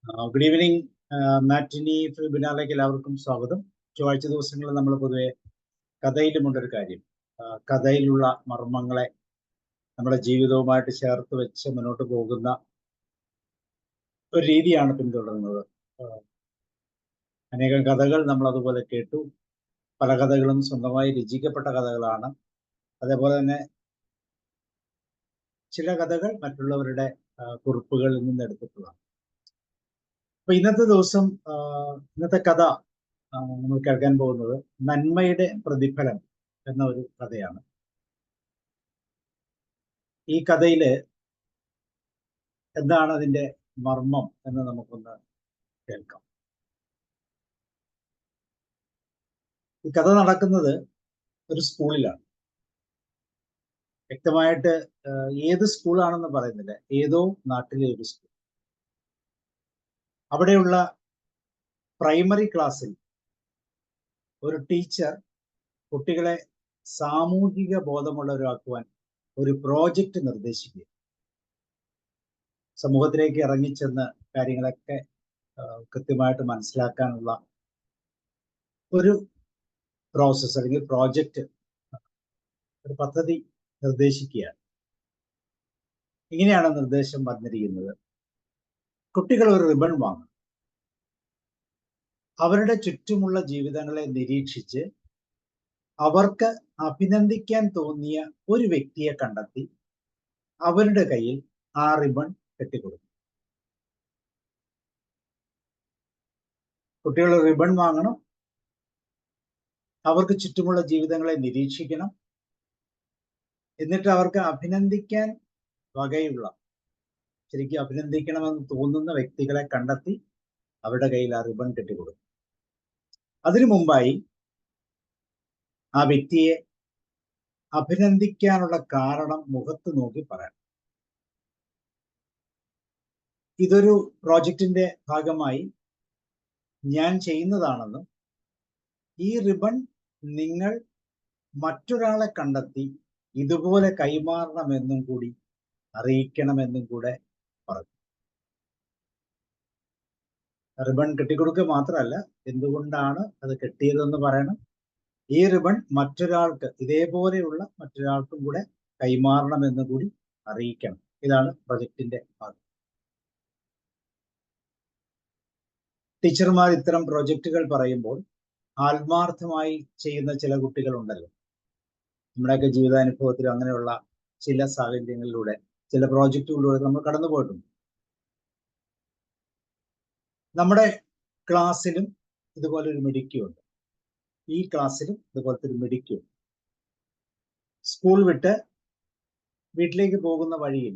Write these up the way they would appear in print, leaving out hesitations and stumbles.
Good evening. മാറ്റിനി വെബിനാറിലേക്ക് എല്ലാവർക്കും സ്വാഗതം. ചൊവ്വാഴ്ച ദിവസങ്ങളിൽ നമ്മൾ പൊതുവെ കഥയിലുമുണ്ടൊരു കാര്യം, കഥയിലുള്ള മർമ്മങ്ങളെ നമ്മുടെ ജീവിതവുമായിട്ട് ചേർത്ത് വെച്ച് മുന്നോട്ട് പോകുന്ന ഒരു രീതിയാണ് പിന്തുടരുന്നത്. അനേകം കഥകൾ നമ്മൾ അതുപോലെ കേട്ടു. പല കഥകളും സ്വന്തമായി രചിക്കപ്പെട്ട കഥകളാണ്. അതേപോലെ തന്നെ ചില കഥകൾ മറ്റുള്ളവരുടെ കുറിപ്പുകളിൽ നിന്ന് എടുത്തിട്ടുള്ളതാണ്. അപ്പൊ ഇന്നത്തെ ദിവസം ഇന്നത്തെ കഥ നമ്മൾ കേൾക്കാൻ പോകുന്നത് നന്മയുടെ പ്രതിഫലം എന്ന ഒരു കഥയാണ്. ഈ കഥയില് എന്താണ് അതിന്റെ മർമ്മം എന്ന് നമുക്കൊന്ന് കേൾക്കാം. ഈ കഥ നടക്കുന്നത് ഒരു സ്കൂളിലാണ്. വ്യക്തമായിട്ട് ഏത് സ്കൂളാണെന്ന് പറയുന്നില്ല, ഏതോ നാട്ടിലെ ഒരു സ്കൂൾ. അവിടെയുള്ള പ്രൈമറി ക്ലാസ്സിൽ ഒരു ടീച്ചർ കുട്ടികളെ സാമൂഹിക ബോധമുള്ളവരാക്കുവാൻ ഒരു പ്രോജക്റ്റ് നിർദ്ദേശിക്കുക. സമൂഹത്തിലേക്ക് ഇറങ്ങിച്ചെന്ന് കാര്യങ്ങളൊക്കെ കൃത്യമായിട്ട് മനസ്സിലാക്കാനുള്ള ഒരു പ്രോസസ് അല്ലെങ്കിൽ പ്രോജക്റ്റ്, ഒരു പദ്ധതി നിർദ്ദേശിക്കുകയാണ്. ഇങ്ങനെയാണ് നിർദ്ദേശം വന്നിരിക്കുന്നത്. കുട്ടികൾ ഒരു റിബൺ വാങ്ങും. അവരുടെ ചുറ്റുമുള്ള ജീവിതങ്ങളെ നിരീക്ഷിച്ച് അവർക്ക് അഭിനന്ദിക്കാൻ തോന്നിയ ഒരു വ്യക്തിയെ കണ്ടെത്തി അവരുടെ കയ്യിൽ ആ റിബൺ കെട്ടിക്കൊടുക്കും. കുട്ടികൾ റിബൺ വാങ്ങണം, അവർക്ക് ചുറ്റുമുള്ള ജീവിതങ്ങളെ നിരീക്ഷിക്കണം, എന്നിട്ട് അവർക്ക് അഭിനന്ദിക്കാൻ വകയുള്ള, ശരിക്കും അഭിനന്ദിക്കണമെന്ന് തോന്നുന്ന വ്യക്തികളെ കണ്ടെത്തി അവരുടെ കയ്യിൽ ആ റിബൺ കെട്ടിക്കൊടുക്കും. അതിനു മുമ്പായി ആ വ്യക്തിയെ അഭിനന്ദിക്കാനുള്ള കാരണം മുഖത്ത് നോക്കി പറയണം. ഇതൊരു പ്രോജക്റ്റിന്റെ ഭാഗമായി ഞാൻ ചെയ്യുന്നതാണെന്നും ഈ റിബൺ നിങ്ങൾ മറ്റൊരാളെ കണ്ടെത്തി ഇതുപോലെ കൈമാറണമെന്നും കൂടി അറിയിക്കണമെന്നും കൂടെ പറഞ്ഞു. റിബൺ കെട്ടിക്കൊടുക്കുക മാത്രമല്ല, എന്തുകൊണ്ടാണ് അത് കെട്ടിയതെന്ന് പറയണം. ഈ റിബൺ മറ്റൊരാൾക്ക്, ഇതേപോലെയുള്ള മറ്റൊരാൾക്കും കൂടെ കൈമാറണമെന്ന് കൂടി അറിയിക്കണം. ഇതാണ് പ്രൊജക്ടിന്റെ ഭാഗം. ടീച്ചർമാർ ഇത്തരം പ്രോജക്റ്റുകൾ പറയുമ്പോൾ ആത്മാർത്ഥമായി ചെയ്യുന്ന ചില കുട്ടികളുണ്ടല്ലോ. നമ്മുടെയൊക്കെ ജീവിതാനുഭവത്തിൽ അങ്ങനെയുള്ള ചില സാഹചര്യങ്ങളിലൂടെ, ചില പ്രോജക്റ്റുകളിലൂടെ നമ്മൾ കടന്നു പോയിട്ടുണ്ട്. നമ്മുടെ ക്ലാസ്സിലും ഇതുപോലൊരു മിടുക്കിയുണ്ട്. ഈ ക്ലാസ്സിലും ഇതുപോലത്തെ ഒരു മിടുക്കിയുണ്ട്. സ്കൂൾ വിട്ട് വീട്ടിലേക്ക് പോകുന്ന വഴിയിൽ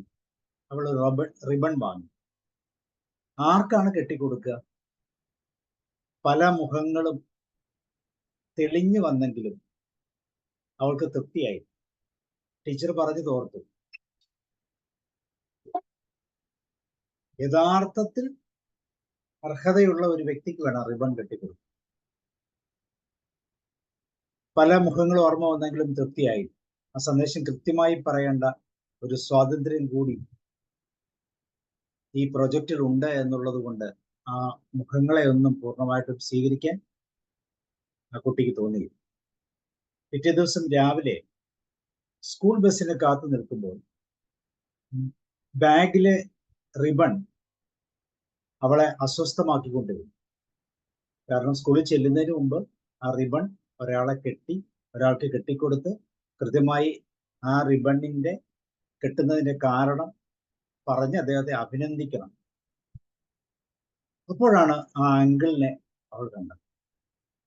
അവൾ റിബൺ വാങ്ങി. ആർക്കാണ് കെട്ടിക്കൊടുക്കുക? പല മുഖങ്ങളും തെളിഞ്ഞു വന്നെങ്കിലും അവൾക്ക് തൃപ്തിയായി. ടീച്ചർ പറഞ്ഞു തോർത്തു, യഥാർത്ഥത്തിൽ അർഹതയുള്ള ഒരു വ്യക്തിക്ക് വേണം റിബൺ കെട്ടിക്കൊടുക്കുക. പല മുഖങ്ങളും ഓർമ്മ വന്നെങ്കിലും തൃപ്തിയായി. ആ സന്ദേശം കൃത്യമായി പറയേണ്ട ഒരു സ്വാതന്ത്ര്യം കൂടി ഈ പ്രൊജക്റ്റിൽ ഉണ്ട് എന്നുള്ളത് കൊണ്ട് ആ മുഖങ്ങളെ ഒന്നും പൂർണ്ണമായിട്ടും സ്വീകരിക്കാൻ ആ കുട്ടിക്ക് തോന്നി. പിറ്റേ ദിവസം രാവിലെ സ്കൂൾ ബസ്സിന് കാത്തു നിൽക്കുമ്പോൾ ബാഗിലെ റിബൺ അവളെ അസ്വസ്ഥമാക്കിക്കൊണ്ടിരുന്നു. കാരണം സ്കൂളിൽ ചെല്ലുന്നതിന് മുമ്പ് ആ റിബൺ ഒരാൾക്ക് കെട്ടിക്കൊടുത്ത് കൃത്യമായി ആ റിബണിന്റെ കെട്ടുന്നതിന്റെ കാരണം പറഞ്ഞ് അദ്ദേഹത്തെ അഭിനന്ദിക്കണം. അപ്പോഴാണ് ആ അങ്കിളിനെ അവൾ കണ്ടത്.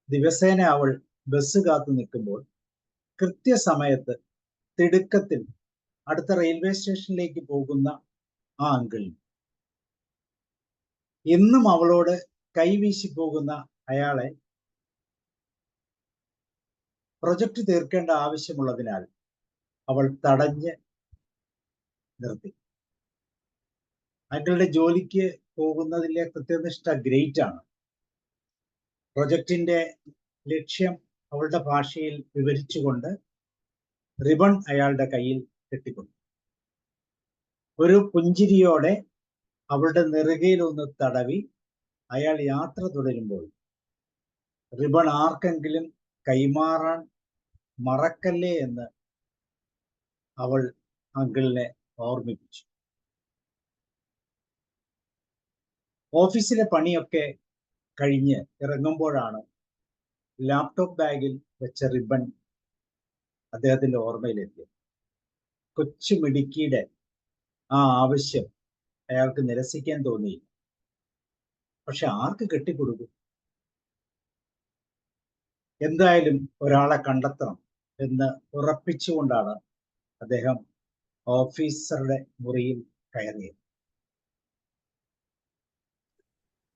ദിവസേന അവൾ ബസ് കാത്തു നിൽക്കുമ്പോൾ കൃത്യസമയത്ത് തിടുക്കത്തിൽ അടുത്ത റെയിൽവേ സ്റ്റേഷനിലേക്ക് പോകുന്ന ആ അങ്കിളിന് എന്നും അവളോട് കൈവീശി പോകുന്ന അയാളെ പ്രൊജക്റ്റ് തീർക്കേണ്ട ആവശ്യമുള്ളതിനാൽ അവൾ തടഞ്ഞ് നിർത്തി. അയാളുടെ ജോലിക്ക് പോകുന്നതിലെ കൃത്യനിഷ്ഠ ഗ്രേറ്റ് ആണ്. പ്രൊജക്റ്റിന്റെ ലക്ഷ്യം അവളുടെ ഭാഷയിൽ വിവരിച്ചുകൊണ്ട് റിബൺ അയാളുടെ കയ്യിൽ കെട്ടിക്കൊണ്ടു. ഒരു പുഞ്ചിരിയോടെ അവളുടെ നെറുകയിൽ ഒന്ന് തടവി അയാൾ യാത്ര തുടരുമ്പോൾ റിബൺ ആർക്കെങ്കിലും കൈമാറാൻ മറക്കല്ലേ എന്ന് അവൾ അങ്കിളിനെ ഓർമ്മിപ്പിച്ചു. ഓഫീസിലെ പണിയൊക്കെ കഴിഞ്ഞ് ഇറങ്ങുമ്പോഴാണ് ലാപ്ടോപ്പ് ബാഗിൽ വെച്ച റിബൺ അദ്ദേഹത്തിന്റെ ഓർമ്മയിലെത്തിയത്. കൊച്ചു മിടുക്കിയുടെ ആ ആവശ്യം അയാൾക്ക് നിരസിക്കാൻ തോന്നിയില്ല. പക്ഷെ ആർക്ക് കെട്ടിക്കൊടുക്കും? എന്തായാലും ഒരാളെ കണ്ടെത്തണം എന്ന് ഉറപ്പിച്ചുകൊണ്ടാണ് അദ്ദേഹം ഓഫീസറുടെ മുറിയിൽ കയറിയത്.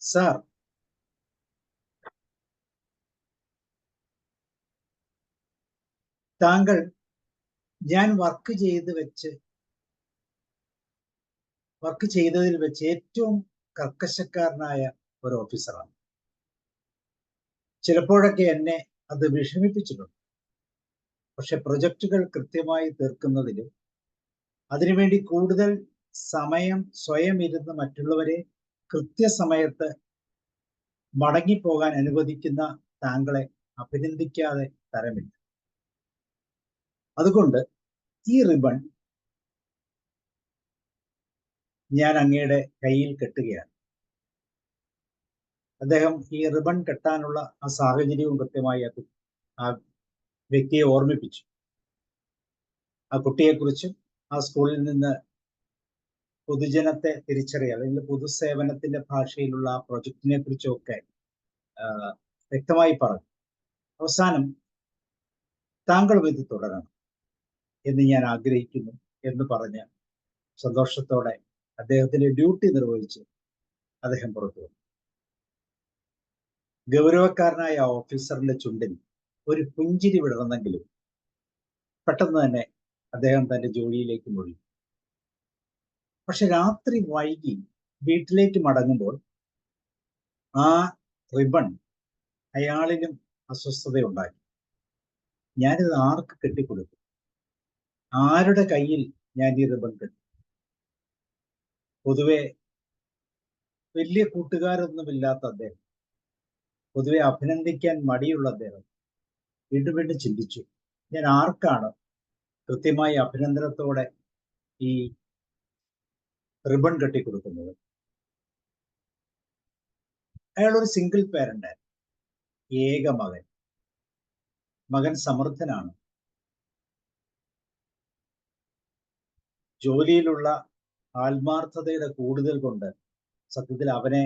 സാർ, താങ്കൾ ഞാൻ വർക്ക് ചെയ്തതിൽ വെച്ച് ഏറ്റവും കർക്കശക്കാരനായ ഒരു ഓഫീസറാണ്. ചിലപ്പോഴൊക്കെ എന്നെ അത് വിഷമിപ്പിച്ചിട്ടുണ്ട്. പക്ഷെ പ്രൊജക്റ്റുകൾ കൃത്യമായി തീർക്കുന്നതിലും അതിനുവേണ്ടി കൂടുതൽ സമയം സ്വയം ഇരുന്ന് മറ്റുള്ളവരെ കൃത്യസമയത്ത് മടങ്ങിപ്പോകാൻ അനുവദിക്കുന്ന താങ്കളെ അഭിനന്ദിക്കാതെ തരമില്ല. അതുകൊണ്ട് ഈ റിബൺ ഞാൻ അങ്ങയുടെ കയ്യിൽ കെട്ടുകയാണ്. അദ്ദേഹം ഈ റിബൺ കെട്ടാനുള്ള ആ സാഹചര്യവും കൃത്യമായി ആ വ്യക്തിയെ ഓർമ്മിപ്പിച്ചു. ആ കുട്ടിയെക്കുറിച്ചും ആ സ്കൂളിൽ നിന്ന് പൊതുജനത്തെ തിരിച്ചറിയുക അല്ലെങ്കിൽ പൊതുസേവനത്തിന്റെ ഭാഷയിലുള്ള ആ പ്രൊജക്റ്റിനെ കുറിച്ചും ഒക്കെ വ്യക്തമായി പറഞ്ഞു. അവസാനം താങ്കളും ഇത് തുടരണം എന്ന് ഞാൻ ആഗ്രഹിക്കുന്നു എന്ന് പറഞ്ഞ് സന്തോഷത്തോടെ അദ്ദേഹത്തിന്റെ ഡ്യൂട്ടി നിർവഹിച്ച് അദ്ദേഹം പുറത്തു വന്നു. ഗൗരവക്കാരനായ ഓഫീസറിന്റെ ചുണ്ടിൽ ഒരു പുഞ്ചിരി വിടർന്നെങ്കിലും പെട്ടെന്ന് തന്നെ അദ്ദേഹം തന്റെ ജോലിയിലേക്ക് മുഴുകി. പക്ഷെ രാത്രി വൈകി വീട്ടിലേക്ക് മടങ്ങുമ്പോൾ ആ റിബൺ അയാളിലും അസ്വസ്ഥതയുണ്ടാക്കി. ഞാനിത് ആർക്ക് കെട്ടിക്കൊടുക്കും? ആരുടെ കയ്യിൽ ഞാൻ ഈ റിബൺ കെട്ടും? പൊതുവെ വലിയ കൂട്ടുകാരൊന്നുമില്ലാത്ത അദ്ദേഹം, പൊതുവെ അഭിനന്ദിക്കാൻ മടിയുള്ള അദ്ദേഹം വീണ്ടും വീണ്ടും ചിന്തിച്ചു, ഞാൻ ആർക്കാണ് കൃത്യമായി അഭിനന്ദനത്തോടെ ഈ റിബൺ കെട്ടിക്കൊടുക്കുന്നത്? അയാൾ ഒരു സിംഗിൾ പേരന്റ്, ഏക മകൻ. മകൻ സമർത്ഥനാണ്. ജോലിയിലുള്ള ആത്മാർത്ഥതയുടെ കൂടുതൽ കൊണ്ട് സത്യത്തിൽ അവനെ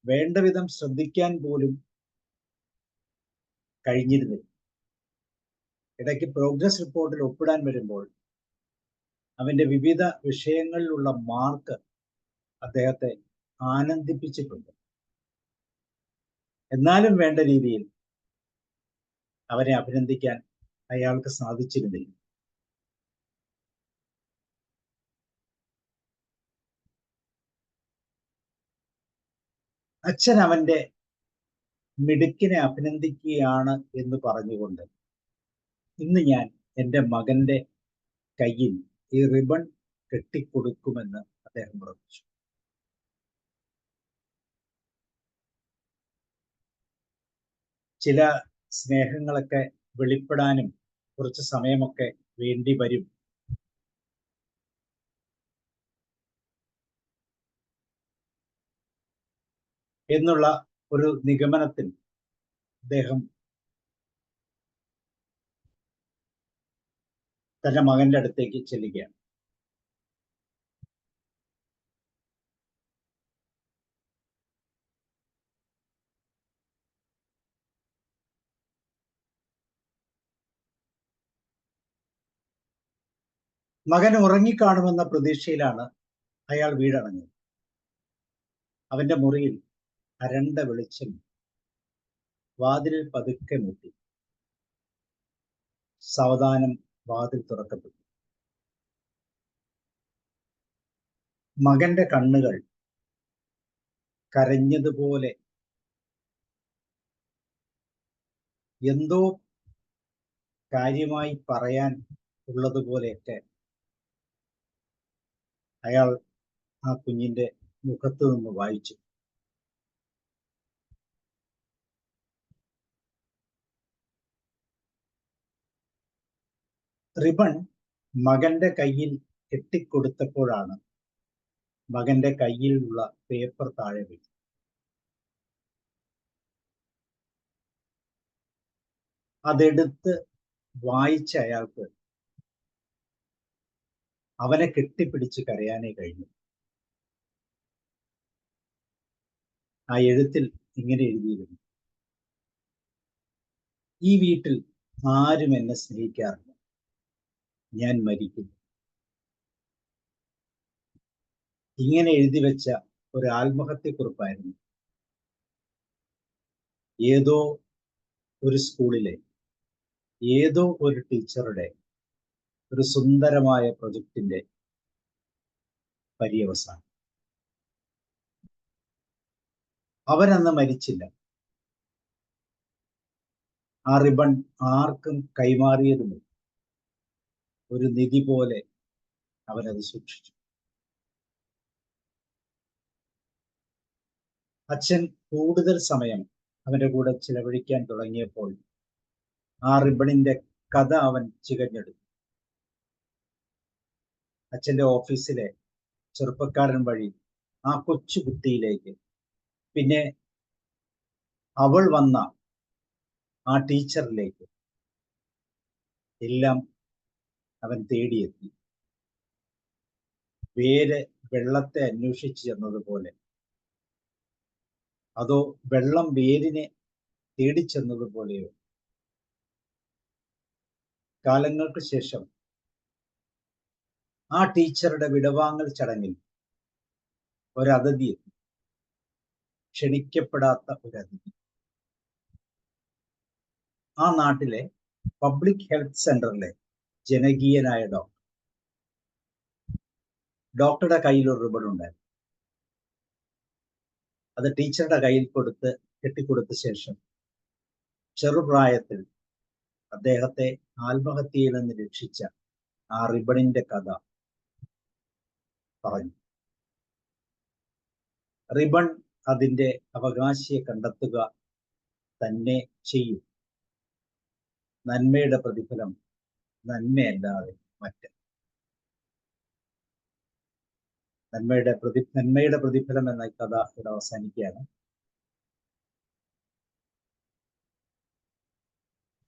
വേണ്ട വിധം ശ്രദ്ധിക്കാൻ പോലും കഴിഞ്ഞിരുന്നില്ല. ഇടയ്ക്ക് പ്രോഗ്രസ് റിപ്പോർട്ടിൽ ഒപ്പിടാൻ വരുമ്പോൾ അവന്റെ വിവിധ വിഷയങ്ങളിലുള്ള മാർക്ക് അദ്ദേഹത്തെ ആനന്ദിപ്പിച്ചിട്ടുണ്ട്. എന്നാലും വേണ്ട രീതിയിൽ അവനെ അഭിനന്ദിക്കാൻ അയാൾക്ക് സാധിച്ചിരുന്നില്ല. അച്ഛൻ അവന്റെ മിടുക്കിനെ അഭിനന്ദിക്കുകയാണ് എന്ന് പറഞ്ഞുകൊണ്ട് ഇന്ന് ഞാൻ എൻ്റെ മകന്റെ കയ്യിൽ ഈ റിബൺ കെട്ടിക്കൊടുക്കുമെന്ന് അദ്ദേഹം ഉറപ്പിച്ചു. ചില സ്നേഹങ്ങളൊക്കെ വെളിപ്പെടാനും കുറച്ച് സമയമൊക്കെ വേണ്ടി വരും. എന്നുള്ള ഒരു നിഗമനത്തിൽ അദ്ദേഹം തന്റെ മകന്റെ അടുത്തേക്ക് ചെല്ലുകയാണ്. മകൻ ഉറങ്ങിക്കാണുമെന്ന പ്രതീക്ഷയിലാണ് അയാൾ വീടണഞ്ഞത്. അവന്റെ മുറിയിൽ അരണ്ട വെളിച്ചം വാതിലിൽ പതുക്കെ മുട്ടി. സാവധാനം വാതിൽ തുറക്കപ്പെട്ടു. മകന്റെ കണ്ണുകൾ കരഞ്ഞതുപോലെ എന്തോ കാര്യമായി പറയാൻ ഉള്ളതുപോലെയൊക്കെ അയാൾ ആ കുഞ്ഞിന്റെ മുഖത്ത് നിന്ന് വായിച്ചു. റിബൺ മകന്റെ കയ്യിൽ കെട്ടിക്കൊടുത്തപ്പോഴാണ് മകന്റെ കയ്യിലുള്ള പേപ്പർ താഴെ വീണു. അതെടുത്ത് വായിച്ച അയാൾക്ക് അവനെ കെട്ടിപ്പിടിച്ച് കരയാനേ കഴിഞ്ഞു. ആ എഴുത്തിൽ ഇങ്ങനെ എഴുതിയിരുന്നു: ഈ വീട്ടിൽ ആരും എന്നെ സ്നേഹിക്കാറില്ല, ഞാൻ മരിക്കുന്നു. ഇങ്ങനെ എഴുതി വെച്ച ഒരു ആത്മഹത്യക്കുറിപ്പായിരുന്നു ഏതോ ഒരു സ്കൂളിലെ ഏതോ ഒരു ടീച്ചറുടെ ഒരു സുന്ദരമായ പ്രൊജക്ടിന്റെ പര്യവസാനം. അവനന്ന് മരിച്ചില്ല. ആ റിബൺ ആർക്കും കൈമാറിയതുമില്ല. ഒരു നിധി പോലെ അവനത് സൂക്ഷിച്ചു. അച്ഛൻ കൂടുതൽ സമയം അവന്റെ കൂടെ ചിലവഴിക്കാൻ തുടങ്ങിയപ്പോൾ ആ റിബണിന്റെ കഥ അവൻ ചികഞ്ഞെടുത്തു. അച്ഛന്റെ ഓഫീസിലെ ചെറുപ്പക്കാരൻ വഴി ആ കൊച്ചുകുട്ടിയിലേക്ക്, പിന്നെ അവൾ വന്ന ആ ടീച്ചറിലേക്ക് എല്ലാം അവൻ തേടിയെത്തി. വേര് വെള്ളത്തെ അന്വേഷിച്ച് ചെന്നതുപോലെ, അതോ വെള്ളം വേരിനെ തേടിച്ചെന്നതുപോലെയോ, കാലങ്ങൾക്ക് ശേഷം ആ ടീച്ചറുടെ വിടവാങ്ങൽ ചടങ്ങിൽ ഒരതിഥി എത്തി. ക്ഷണിക്കപ്പെടാത്ത ഒരതിഥി. ആ നാട്ടിലെ പബ്ലിക് ഹെൽത്ത് സെന്ററിലെ ജനകീയനായ ഡോക്ടറുടെ കയ്യിൽ ഒരു റിബൺ ഉണ്ടായിരുന്നു. അത് ടീച്ചറുടെ കയ്യിൽ കെട്ടിക്കൊടുത്ത ശേഷം ചെറുപ്രായത്തിൽ അദ്ദേഹത്തെ ആത്മഹത്യയിൽ നിന്ന് രക്ഷിച്ച ആ റിബണിന്റെ കഥ പറഞ്ഞു. റിബൺ അതിന്റെ അവകാശിയെ കണ്ടെത്തുക തന്നെ ചെയ്യും. നന്മയുടെ പ്രതിഫലം നന്മയല്ലാതെ മറ്റ്. നന്മയുടെ പ്രതിഫലം എന്ന കഥ ഇവിടെ അവസാനിക്കുകയാണ്.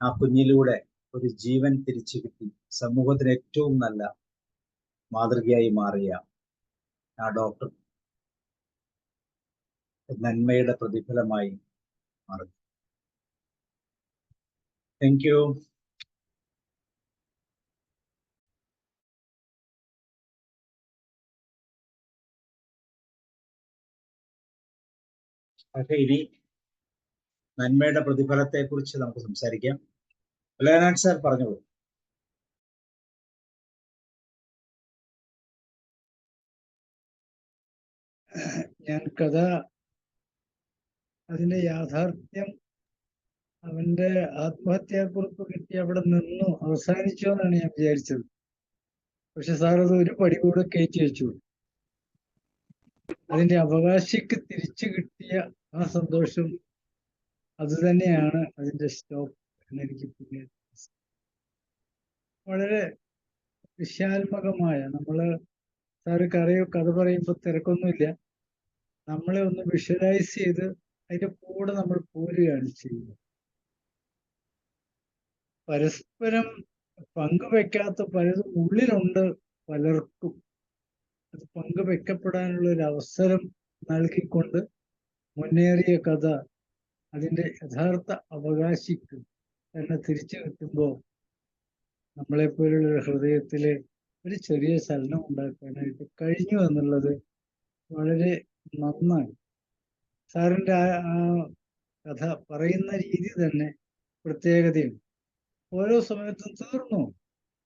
ആ കുഞ്ഞിലൂടെ ഒരു ജീവൻ തിരിച്ചു കിട്ടി സമൂഹത്തിന് ഏറ്റവും നല്ല മാതൃകയായി മാറിയ ആ ഡോക്ടർ നന്മയുടെ പ്രതിഫലമായി മാറി. Thank you. പക്ഷേ ഇനി നന്മയുടെ പ്രതിഫലത്തെ കുറിച്ച് നമുക്ക് സംസാരിക്കാം. ലേനാൻ സാർ പറഞ്ഞോളൂ. ഞാൻ കഥ അതിന്റെ യാഥാർത്ഥ്യം അവന്റെ ആത്മഹത്യാക്കുറിപ്പ് കിട്ടി അവിടെ നിന്നു അവസാനിച്ചു എന്നാണ് ഞാൻ വിചാരിച്ചത്. പക്ഷെ സാർ അത് ഒരു പടി കൂടെ കയറ്റി വെച്ചു. അതിന്റെ അവകാശിക്ക് തിരിച്ചു കിട്ടിയ ആ സന്തോഷം അത് തന്നെയാണ് അതിന്റെ സ്റ്റോപ്പ് എന്നെനിക്ക് പിന്നെ വളരെ വിശാത്മകമായ, നമ്മള് സാറ് കഥ പറയുമ്പോൾ തിരക്കൊന്നുമില്ല, നമ്മളെ ഒന്ന് വിഷ്വലൈസ് ചെയ്ത് അതിന്റെ കൂടെ നമ്മൾ പോരുകയാണ് ചെയ്യുന്നത്. പരസ്പരം പങ്കുവെക്കാത്ത പലതും ഉള്ളിലുണ്ട് പലർക്കും. അത് പങ്കുവെക്കപ്പെടാനുള്ള ഒരു അവസരം നൽകിക്കൊണ്ട് മുന്നേറിയ കഥ അതിന്റെ യഥാർത്ഥ അവകാശിക്ക് തന്നെ തിരിച്ചു കിട്ടുമ്പോൾ നമ്മളെപ്പോലുള്ള ഒരു ഹൃദയത്തിലെ ഒരു ചെറിയ ചലനം ഉണ്ടാക്കാനായിട്ട് കഴിഞ്ഞു എന്നുള്ളത് വളരെ നന്നായി. സാറിൻ്റെ ആ കഥ പറയുന്ന രീതി തന്നെ പ്രത്യേകതയുണ്ട്. ഓരോ സമയത്തും തീർന്നു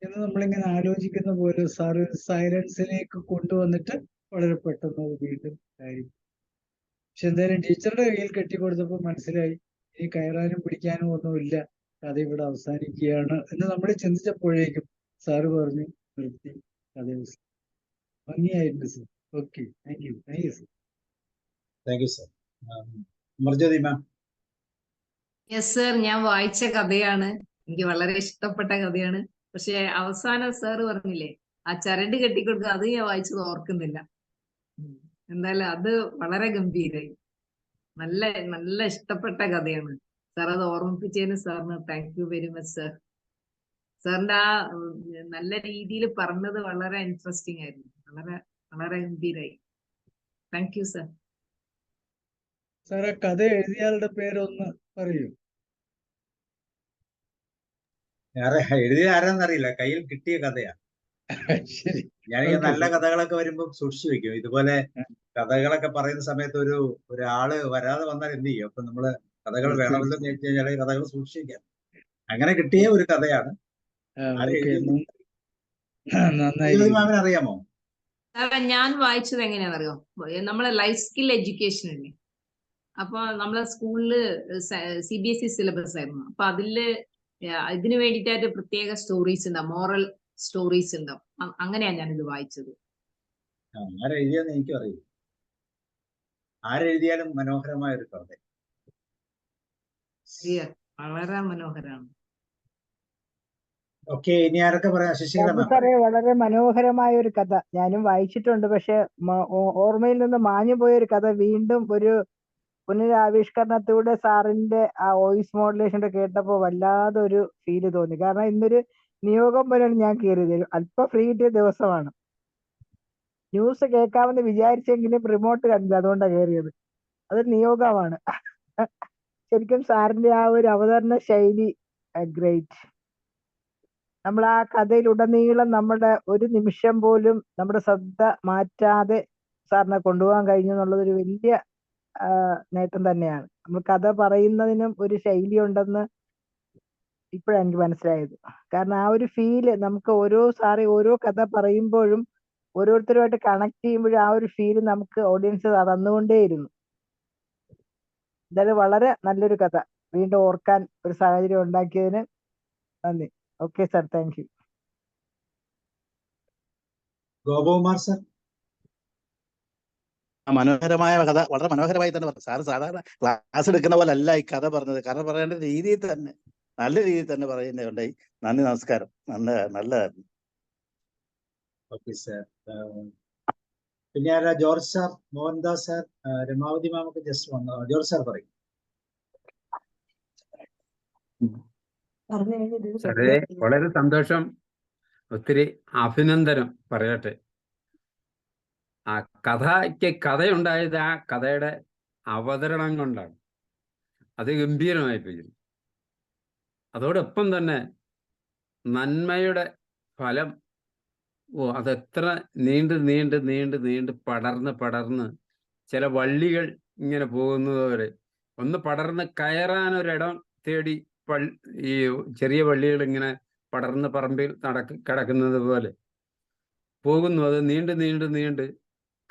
എന്ന് നമ്മളിങ്ങനെ ആലോചിക്കുന്ന പോലെ സാറ് സൈലൻസിലേക്ക് കൊണ്ടുവന്നിട്ട് വളരെ പെട്ടെന്ന് വീണ്ടും കാര്യം. പക്ഷെ എന്തായാലും ടീച്ചറുടെ കയ്യിൽ കെട്ടിക്കൊടുത്തപ്പോൾ മനസ്സിലായി ഇനി കയറാനും പിടിക്കാനും ഒന്നുമില്ല, കഥ ഇവിടെ അവസാനിക്കുകയാണ് എന്ന് നമ്മൾ ചിന്തിച്ചപ്പോഴേക്കും സാറ് പറഞ്ഞു നിർത്തി, കഥ ഭംഗിയായിട്ടുണ്ട് sir. Okay, thank you sir. Thank you sir. Amarjyoti ma'am. Yes sir, ഞാൻ വായിച്ച കഥയാണ്. എനിക്ക് വളരെ ഇഷ്ടപ്പെട്ട കഥയാണ്. പക്ഷെ അവസാനം സാറ് പറഞ്ഞില്ലേ ആ ചരട് കെട്ടിക്കൊടുക്കുക, അത് ഞാൻ വായിച്ചത് ഓർക്കുന്നില്ല. എന്തായാലും അത് വളരെ ഗംഭീരായി. നല്ല നല്ല ഇഷ്ടപ്പെട്ട കഥയാണ് സാർ. അത് ഓർമ്മിപ്പിച്ചതിന് സാറിന് thank you very much sir. സാറിന്റെ ആ നല്ല രീതിയിൽ പറഞ്ഞത് വളരെ ഇൻട്രസ്റ്റിംഗ് ആയിരുന്നു. വളരെ വളരെ ഗംഭീരായി. Thank you sir. സാറേ, കഥ എഴുതിയാളുടെ പേരൊന്ന് പറയൂ. എഴുതിയ ആരാന്നറിയില്ല, കയ്യിൽ കിട്ടിയ കഥയാണ്. ശരി, ഞാൻ ഈ നല്ല കഥകളൊക്കെ വരുമ്പോ സൂക്ഷിച്ചു വെക്കും. ഇതുപോലെ കഥകളൊക്കെ പറയുന്ന സമയത്ത് ഒരാള് വരാതെ വന്നാൽ എന്ത് ചെയ്യും? അപ്പൊ നമ്മള് കഥകൾ വേണമല്ലോ എന്ന് വെച്ച് കഴിഞ്ഞാൽ കഥകൾ സൂക്ഷിക്കാം. അങ്ങനെ കിട്ടിയ ഒരു കഥയാണ്. മാമിന് അറിയാമോ? ഞാൻ വായിച്ചത് എങ്ങനെയാണെന്നറിയോ? നമ്മളെ ലൈഫ് സ്കിൽ എഡ്യൂക്കേഷൻ അല്ലേ, അപ്പൊ നമ്മളെ സ്കൂളില് CBSE സിലബസ് ആയിരുന്നു. അപ്പൊ ഇതിന് വേണ്ടിയിട്ടായിട്ട് പ്രത്യേക സ്റ്റോറീസ് ഉണ്ടാവും, മോറൽ സ്റ്റോറീസ് ഉണ്ടാവും. അങ്ങനെയാണ് ഞാനിത് വായിച്ചത്. ആരെഴുതിയാന്ന് എനിക്കും അറിയില്ല. ആരെഴുതിയാലും മനോഹരമായ ഒരു കഥ. വളരെ മനോഹരമാണ്. ഓക്കെ, ഇനി ആരൊക്കെ പറയാം? ശശികല സാറേ, വളരെ മനോഹരമായ ഒരു കഥ ഞാനും വായിച്ചിട്ടുണ്ട്. പക്ഷെ ഓർമ്മയിൽ നിന്ന് മാഞ്ഞു പോയൊരു കഥ വീണ്ടും ഒരു പുനരാവിഷ്കരണത്തിലൂടെ സാറിന്റെ ആ വോയിസ് മോഡുലേഷന്റെ കേട്ടപ്പോ വല്ലാതെ ഒരു ഫീല് തോന്നി. കാരണം ഇന്നൊരു നിയോഗം പോലെയാണ് ഞാൻ കയറിയത്. അല്പം ഫ്രീ കിട്ടിയ ദിവസമാണ്. ന്യൂസ് കേൾക്കാമെന്ന് വിചാരിച്ചെങ്കിലും റിമോട്ട് കണ്ടില്ല, അതുകൊണ്ടാണ് കയറിയത്. അതൊരു നിയോഗമാണ്. ശരിക്കും സാറിന്റെ ആ ഒരു അവതരണ ശൈലി ഗ്രേറ്റ്. നമ്മൾ ആ കഥയിലുടനീളം നമ്മുടെ ഒരു നിമിഷം പോലും നമ്മുടെ ശ്രദ്ധ മാറ്റാതെ സാറിനെ കൊണ്ടുപോകാൻ കഴിഞ്ഞു എന്നുള്ളത് ഒരു വലിയ നേട്ടം തന്നെയാണ്. നമ്മൾ കഥ പറയുന്നതിനും ഒരു ശൈലി ഉണ്ടെന്ന് ഇപ്പോഴാണ് എനിക്ക് മനസ്സിലായത്. കാരണം ആ ഒരു ഫീല് നമുക്ക് ഓരോ കഥ പറയുമ്പോഴും ഓരോരുത്തരുമായിട്ട് കണക്ട് ചെയ്യുമ്പോഴും ആ ഒരു ഫീല് നമുക്ക് ഓഡിയൻസ് തന്നുകൊണ്ടേയിരുന്നു. എന്തായാലും വളരെ നല്ലൊരു കഥ വീണ്ടും ഓർക്കാൻ ഒരു സാഹചര്യം ഉണ്ടാക്കിയതിന് നന്ദി. Okay sir, thank you. Gopakumar sir. മനോഹരമായ കഥ വളരെ മനോഹരമായി തന്നെ പറഞ്ഞു. സാറ് സാധാരണ ക്ലാസ് എടുക്കുന്ന പോലെ അല്ല ഈ കഥ പറഞ്ഞത്. കഥ പറയേണ്ട രീതിയിൽ തന്നെ നല്ല രീതിയിൽ തന്നെ പറയുന്നുണ്ടായി. നന്ദി, നമസ്കാരം. നല്ലതായിരുന്നു. Okay sir. പിന്നെ ആരാ? ജോർജ് സാർ, മോഹൻദാസ് സാർ, രമാവതി മാമൊക്കെ ജസ്റ്റ് വന്നു. ജോർജ് സാർ പറയും. സാറേ, വളരെ സന്തോഷം, ഒത്തിരി അഭിനന്ദനം പറയട്ടെ. ആ കഥയുണ്ടായത് ആ കഥയുടെ അവതരണം കൊണ്ടാണ്. അത് ഗംഭീരമായി പോയി. അതോടൊപ്പം തന്നെ നന്മയുടെ ഫലം അതെത്ര നീണ്ട് പടർന്ന് ചില വള്ളികൾ ഇങ്ങനെ പോകുന്നതുവരെ ഒന്ന് പടർന്ന് കയറാനൊരിടം തേടി ഈ ചെറിയ വള്ളികൾ ഇങ്ങനെ പടർന്ന് പറമ്പിൽ കിടക്കുന്നത് പോലെ പോകുന്നു. അത് നീണ്ട്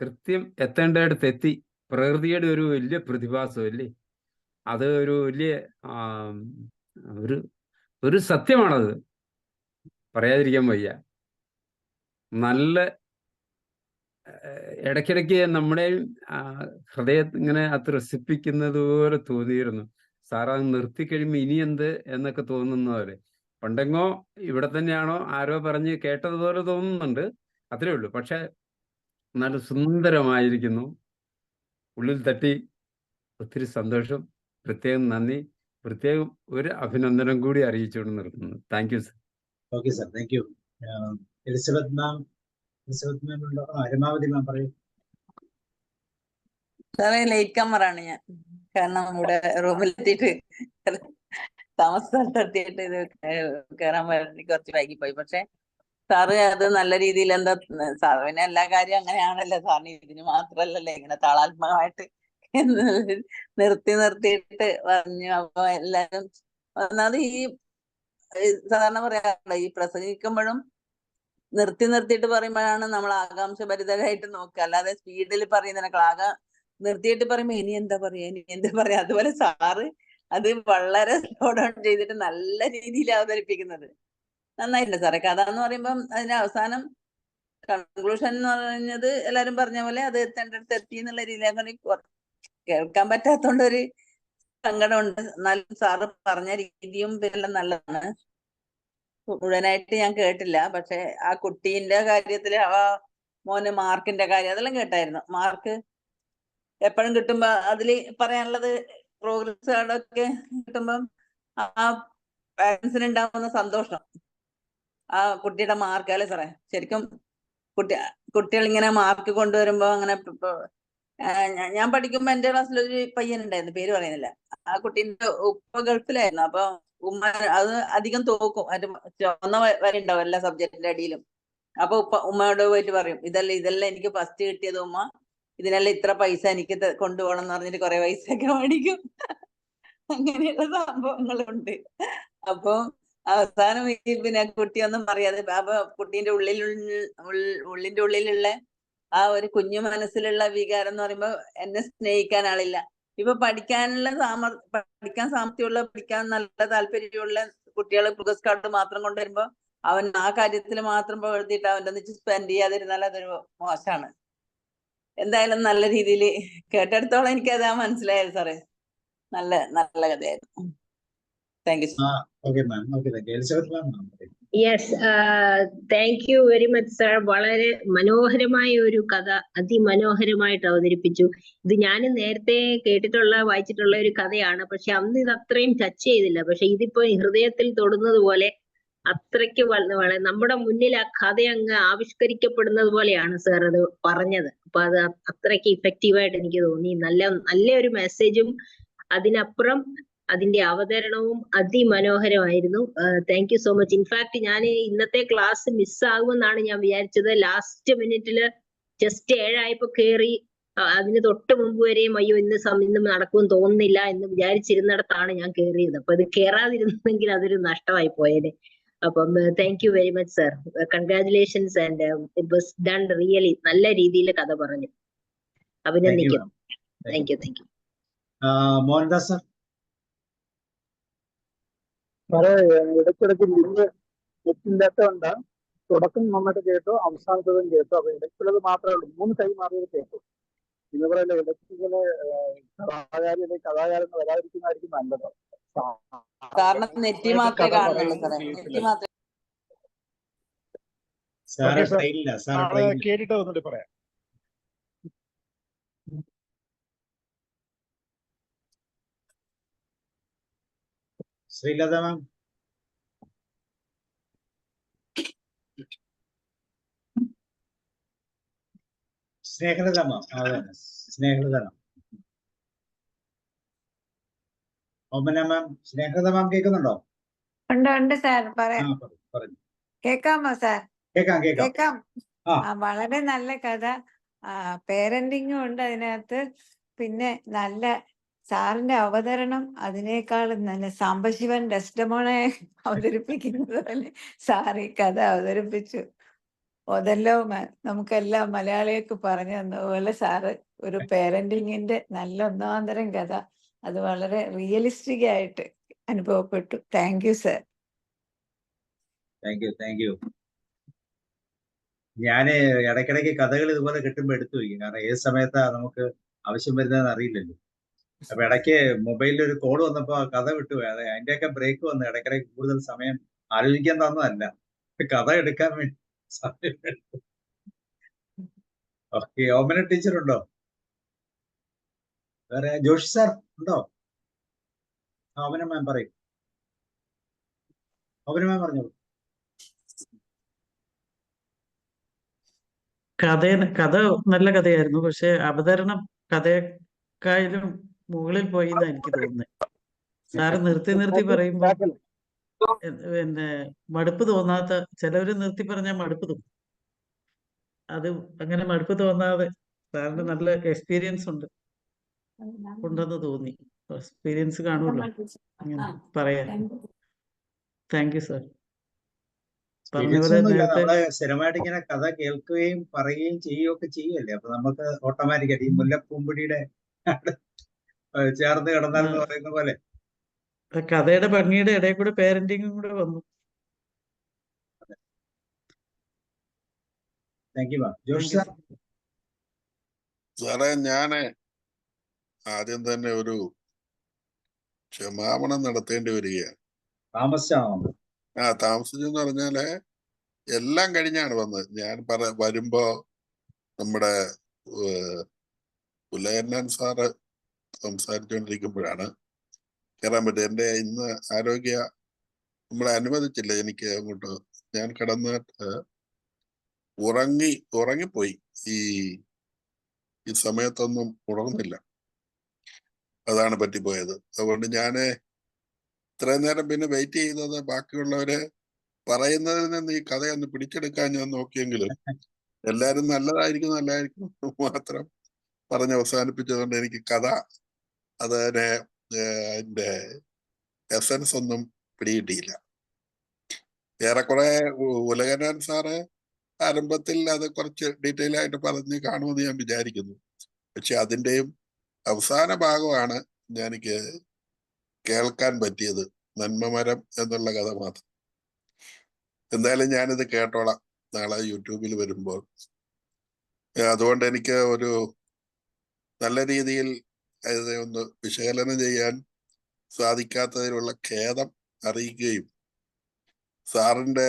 കൃത്യം എത്തേണ്ടയിടത്ത് എത്തി. പ്രകൃതിയുടെ ഒരു വലിയ പ്രതിഭാസം അല്ലേ അത്? ഒരു വലിയ ഒരു സത്യമാണത്, പറയാതിരിക്കാൻ വയ്യ. നല്ല ഇടയ്ക്കിടയ്ക്ക് നമ്മുടെ ഹൃദയത്തിൽ ഇങ്ങനെ ത്രസിപ്പിക്കുന്നത് പോലെ തോന്നിയിരുന്നു. സാർ അത് നിർത്തിക്കഴിയുമ്പോൾ ഇനി എന്ത് എന്നൊക്കെ തോന്നുന്നവരെ. പണ്ടെങ്ങോ ഇവിടെ തന്നെയാണോ ആരോ പറഞ്ഞ് കേട്ടതുപോലെ തോന്നുന്നുണ്ട്, അത്രേ ഉള്ളൂ. പക്ഷെ നല്ല സുന്ദരമായിരിക്കുന്നു. ഉള്ളിൽ തട്ടി. ഒത്തിരി സന്തോഷം. പ്രത്യേകം നന്ദി. പ്രത്യേകം ഒരു അഭിനന്ദനം കൂടി അറിയിച്ചുകൊണ്ട് നിർത്തുന്നു. Thank you sir. Okay sir, thank you. Elizabeth മാം ഉണ്ടോ? രമാവതി മാം പറയൂ. സാറേ, ലേറ്റ് കമ്മറാണ് ഞാൻ. കാരണം ഇവിടെ റൂമിലെത്തിയിട്ട് താമസത്തിലെത്തിയിട്ട് ഇത് കയറാൻ വേണ്ടി കുറച്ച് വൈകിപ്പോയി. പക്ഷെ സാറ് അത് നല്ല രീതിയിൽ സാറിന് എല്ലാ കാര്യവും അങ്ങനെയാണല്ലോ. സാറിന് ഇതിന് മാത്രല്ലല്ലോ ഇങ്ങനെ താളാത്മകമായിട്ട് നിർത്തിയിട്ട് പറഞ്ഞു. അപ്പൊ എല്ലാരും ഒന്നാമത് ഈ സാധാരണ പറയാറുണ്ട്, ഈ പ്രസംഗിക്കുമ്പോഴും നിർത്തിയിട്ട് പറയുമ്പോഴാണ് നമ്മൾ ആകാംക്ഷഭരിതരായിട്ട് നോക്കുക. അല്ലാതെ സ്പീഡിൽ പറയുന്നതിനേക്കാൾ നിർത്തിയിട്ട് പറയുമ്പോ ഇനി എന്താ പറയാ. അതുപോലെ സാറ് അത് വളരെ സ്ലോ ഡൗൺ ചെയ്തിട്ട് നല്ല രീതിയിൽ അവതരിപ്പിക്കുന്നത് നന്നായിട്ടുണ്ട് സാറേ. കഥ എന്ന് പറയുമ്പം അതിന്റെ അവസാനം കൺക്ലൂഷൻ എന്ന് പറഞ്ഞത് എല്ലാരും പറഞ്ഞ പോലെ അത് എത്തേണ്ടടുത്ത് എത്തി എന്നുള്ള രീതിയിലേക്ക് കേൾക്കാൻ പറ്റാത്തോണ്ട് ഒരു സങ്കടമുണ്ട്. എന്നാലും സാറ് പറഞ്ഞ രീതിയും എല്ലാം നല്ലതാണ്. മുഴുവനായിട്ട് ഞാൻ കേട്ടില്ല. പക്ഷെ ആ കുട്ടീന്റെ കാര്യത്തില് ആ മോന് മാർക്കിന്റെ കാര്യം അതെല്ലാം കേട്ടായിരുന്നു. മാർക്ക് എപ്പോഴും കിട്ടുമ്പോ അതില് പറയാനുള്ളത് പ്രോഗ്രസ് കാർഡൊക്കെ കിട്ടുമ്പം ആ പാരന്റ്സിന് ഉണ്ടാവുന്ന സന്തോഷം, ആ കുട്ടിയുടെ മാർക്ക് അല്ലെ സാറേ. ശരിക്കും കുട്ടികൾ ഇങ്ങനെ മാർക്ക് കൊണ്ടുവരുമ്പോ അങ്ങനെ ഞാൻ പഠിക്കുമ്പോ എന്റെ ക്ലാസ്സിൽ ഒരു പയ്യൻ ഉണ്ടായിരുന്നു, പേര് പറയുന്നില്ല. ആ കുട്ടീന്റെ ഉപ്പ ഗൾഫിലായിരുന്നു. അപ്പൊ ഉമ്മ അത് അധികം തോക്കും, അത് ചുവന്ന വര ഉണ്ടാവും എല്ലാ സബ്ജക്റ്റിന്റെ അടിയിലും. അപ്പൊ ഉമ്മയോട് പോയിട്ട് പറയും, ഇതെല്ലാം എനിക്ക് ഫസ്റ്റ് കിട്ടിയത് ഉമ്മ, ഇതിനെല്ലാം ഇത്ര പൈസ എനിക്ക് കൊണ്ടുപോകണം എന്ന് പറഞ്ഞിട്ട് കുറെ പൈസയൊക്കെ മേടിക്കും. അങ്ങനെയുള്ള സംഭവങ്ങളുണ്ട്. അപ്പൊ അവസാനം പിന്നെ കുട്ടിയൊന്നും പറയാതെ, അപ്പൊ കുട്ടീന്റെ ഉള്ളിന്റെ ഉള്ളിലുള്ള ആ ഒരു കുഞ്ഞു മനസ്സിലുള്ള വികാരം എന്ന് പറയുമ്പോ എന്നെ സ്നേഹിക്കാൻ ആളില്ല. ഇപ്പൊ പഠിക്കാൻ സാമർത്ഥ്യമുള്ള, പഠിക്കാൻ നല്ല താല്പര്യമുള്ള കുട്ടികൾ പ്രോഗ്രസ് കാർഡ് മാത്രം കൊണ്ടുവരുമ്പോ അവൻ ആ കാര്യത്തിൽ മാത്രം പ്രവർത്തിയിട്ട് അവന്റെ ഒന്നിച്ച് സ്പെൻഡ് ചെയ്യാതിരുന്നാൽ അതൊരു മോശമാണ്. എന്തായാലും നല്ല രീതിയിൽ കേട്ടെടുത്തോളം എനിക്ക് അതാ മനസ്സിലായത് സാറേ. നല്ല നല്ല കഥയായിരുന്നു. Thank you. Okay ma'am. Okay, thank you. Elizabeth ma'am. Yes, thank you very much sir. വളരെ മനോഹരമായ ഒരു കഥ അതിമനോഹരമായിട്ട് അവതരിപ്പിച്ചു. ഇത് ഞാൻ നേരത്തെ വായിച്ചിട്ടുള്ള ഒരു കഥയാണ്. പക്ഷെ അന്ന് ഇത് അത്രയും ടച്ച് ചെയ്തില്ല. പക്ഷെ ഇതിപ്പോ ഹൃദയത്തിൽ തൊടുന്നത് പോലെ അത്രയ്ക്ക് നമ്മുടെ മുന്നിൽ ആ കഥ അങ്ങ് ആവിഷ്കരിക്കപ്പെടുന്നത് പോലെയാണ് സാർ അത് പറഞ്ഞത്. അപ്പൊ അത് അത്രയ്ക്ക് ഇഫക്റ്റീവായിട്ട് എനിക്ക് തോന്നി. നല്ല ഒരു മെസ്സേജും അതിനപ്പുറം അതിന്റെ അവതരണവും അതിമനോഹരമായിരുന്നു. Thank you so much. In fact ഞാൻ ഇന്നത്തെ ക്ലാസ് മിസ്സാകുമെന്നാണ് ഞാൻ വിചാരിച്ചത്. ലാസ്റ്റ് മിനിറ്റില് ജസ്റ്റ് 7 കയറി അതിന് തൊട്ട് മുമ്പ് വരെയും അയ്യോ ഇന്ന് നടക്കുമെന്ന് തോന്നുന്നില്ല എന്ന് വിചാരിച്ചിരുന്നിടത്താണ് ഞാൻ കയറിയത്. അപ്പൊ അത് കയറാതിരുന്നെങ്കിൽ അതൊരു നഷ്ടമായി പോയേനെ. അപ്പം thank you very much sir. Congratulations and it was done really. നല്ല രീതിയിൽ കഥ പറഞ്ഞു. അഭിനന്ദിക്കുന്നു. Thank you. മോഹൻദാസ് സർ. സാറേ, ഇടയ്ക്കിടയ്ക്ക് ലിങ്ക് നെറ്റില്ലാത്തതുകൊണ്ട് തുടക്കം നന്നായിട്ട് കേട്ടു, അവസാനത്തതും കേട്ടു. അപ്പൊ ഇടയ്ക്കുള്ളത് മാത്രമേ ഉള്ളൂ. 3 ടൈം മാറിയത് കേട്ടു. ഇന്ന് പറയല്ലേ, ഇടയ്ക്കിങ്ങനെ കഥാകാരന് വരാതിരിക്കുന്നതായിരിക്കും നല്ലത്. കാരണം നെറ്റി മാത്രമേ കാണുന്നുള്ളൂ സാറേ. നെറ്റി മാത്രമേ. കേട്ടിട്ട് ഒന്നുകൂടി പറയാം. ശ്രീലത മാം. സ്നേഹലത മാം. അതെ, സ്നേഹലത മാം. ഓമന മാം. സ്നേഹലത മാം കേൾക്കുന്നുണ്ടോ? ഉണ്ട് സാർ, പറയാം. പറഞ്ഞു. കേക്കാമോ സാർ? കേക്കാം. വളരെ നല്ല കഥ. പേരന്റിങ്ങും ഉണ്ട് അതിനകത്ത്. പിന്നെ നല്ല സാറിന്റെ അവതരണം അതിനേക്കാളും നല്ല സാംബശിവൻ ഡെസ്ഡമോണെ അവതരിപ്പിക്കുന്നത് പോലെ സാർ ഈ കഥ അവതരിപ്പിച്ചു. ഓതല്ലോ നമുക്കെല്ലാം മലയാളികൾക്ക് പറഞ്ഞു തന്നതുപോലെ സാറ് ഒരു പേരന്റിങ്ങിന്റെ നല്ല ഒന്നാന്തരം കഥ അത് വളരെ റിയലിസ്റ്റിക് ആയിട്ട് അനുഭവപ്പെട്ടു. Thank you sir. Thank U. ഞാന് ഇടയ്ക്കിടയ്ക്ക് കഥകൾ ഇതുപോലെ കിട്ടുമ്പോ എടുത്തു വയ്ക്കും. കാരണം ഏത് സമയത്താ നമുക്ക് ആവശ്യം വരുന്നതെന്ന് അറിയില്ലല്ലോ. അപ്പൊ ഇടയ്ക്ക് മൊബൈലിൽ ഒരു കോൾ വന്നപ്പോ ആ കഥ വിട്ടുപോയി. അതിന്റെയൊക്കെ ബ്രേക്ക് വന്നു. ഇടയ്ക്കിടയ്ക്ക് കൂടുതൽ സമയം ആലോചിക്കാൻ തന്നതല്ല, കഥ എടുക്കാൻ വേണ്ടി സമയം എടുത്തു. ഓക്കെ, ഓമന ടീച്ചർ ഉണ്ടോ? വേറെ ജോഷി സാർ ഉണ്ടോ? ഓമന മാം പറയും. ഓമന മാം പറഞ്ഞോളൂ. കഥ നല്ല കഥയായിരുന്നു. പക്ഷെ അവതരണം കഥയെക്കായാലും മുകളിൽ പോയി എന്നാ എനിക്ക് തോന്നുന്നത്. സാറ് നിർത്തി പറയുമ്പോ പിന്നെ മടുപ്പ് തോന്നാത്ത, ചിലവര് നിർത്തി പറഞ്ഞാൽ മടുപ്പ് തോന്നും. അത് അങ്ങനെ മടുപ്പ് തോന്നാതെ സാറിന് നല്ല എക്സ്പീരിയൻസ് ഉണ്ടെന്ന് തോന്നി. എക്സ്പീരിയൻസ് കാണുമല്ലോ അങ്ങനെ പറയാൻ. Thank you sir. നമ്മള് സ്ഥിരമായിട്ട് ഇങ്ങനെ കഥ കേൾക്കുകയും പറയുകയും ചെയ്യുകയൊക്കെ ചെയ്യുമല്ലേ. അപ്പൊ നമുക്ക് ഓട്ടോമാറ്റിക്കായിട്ട് ഈ മുല്ലപ്പൂമ്പൊടിയുടെ ചേർന്ന് കിടന്നാലെന്ന് പറയുന്ന പോലെ കഥയുടെ ഭംഗിയുടെ ഇടയിൽ കൂടെ പേരന്റിങ്ങും കൂടെ വന്നു. Thank you ma'am. Josh thank you sir. സാറേ, ഞാന് ആദ്യം തന്നെ ഒരു ക്ഷമാപണം നടത്തേണ്ടി വരികയാണ്. താമസിച്ചാണോ? താമസിച്ചെന്ന് പറഞ്ഞാല് എല്ലാം കഴിഞ്ഞാണ് വന്നത്. ഞാൻ വരുമ്പോ നമ്മുടെ പുലയന്നൻ സാറ് സംസാരിച്ചുകൊണ്ടിരിക്കുമ്പോഴാണ് കയറാൻ പറ്റിയത്. എന്റെ ഇന്ന് ആരോഗ്യ നമ്മളെ അനുവദിച്ചില്ല എനിക്ക് അങ്ങോട്ട്. ഞാൻ കിടന്നിട്ട് ഉറങ്ങിപ്പോയി. ഈ സമയത്തൊന്നും ഉണർന്നില്ല. അതാണ് പറ്റിപ്പോയത്. അതുകൊണ്ട് ഞാന് ഇത്രയും നേരം പിന്നെ വെയിറ്റ് ചെയ്യുന്നത് ബാക്കിയുള്ളവര് പറയുന്നതിൽ നിന്ന് ഈ കഥയൊന്ന് പിടിച്ചെടുക്കാൻ ഞാൻ നോക്കിയെങ്കിലും എല്ലാരും നല്ലതായിരിക്കും മാത്രം പറഞ്ഞ് അവസാനിപ്പിച്ചതുകൊണ്ട് എനിക്ക് കഥ അതിനെ അതിന്റെ എസൻസ് ഒന്നും പിടികിട്ടിയില്ല. ഏറെക്കുറെ ഉലകനാൻ സാറ് ആരംഭത്തിൽ അത് കുറച്ച് ഡീറ്റെയിൽ ആയിട്ട് പറഞ്ഞ് കാണുമെന്ന് ഞാൻ വിചാരിക്കുന്നു. പക്ഷെ അതിന്റെയും അവസാന ഭാഗമാണ് എനിക്ക് കേൾക്കാൻ പറ്റിയത്, നന്മമരം എന്നുള്ള കഥ മാത്രം. എന്തായാലും ഞാനിത് കേട്ടോളാം നാളെ യൂട്യൂബിൽ വരുമ്പോൾ. അതുകൊണ്ട് എനിക്ക് ഒരു നല്ല രീതിയിൽ അതിനെ ഒന്ന് വിശകലനം ചെയ്യാൻ സാധിക്കാത്തതിലുള്ള ഖേദം അറിയിക്കുകയും സാറിന്റെ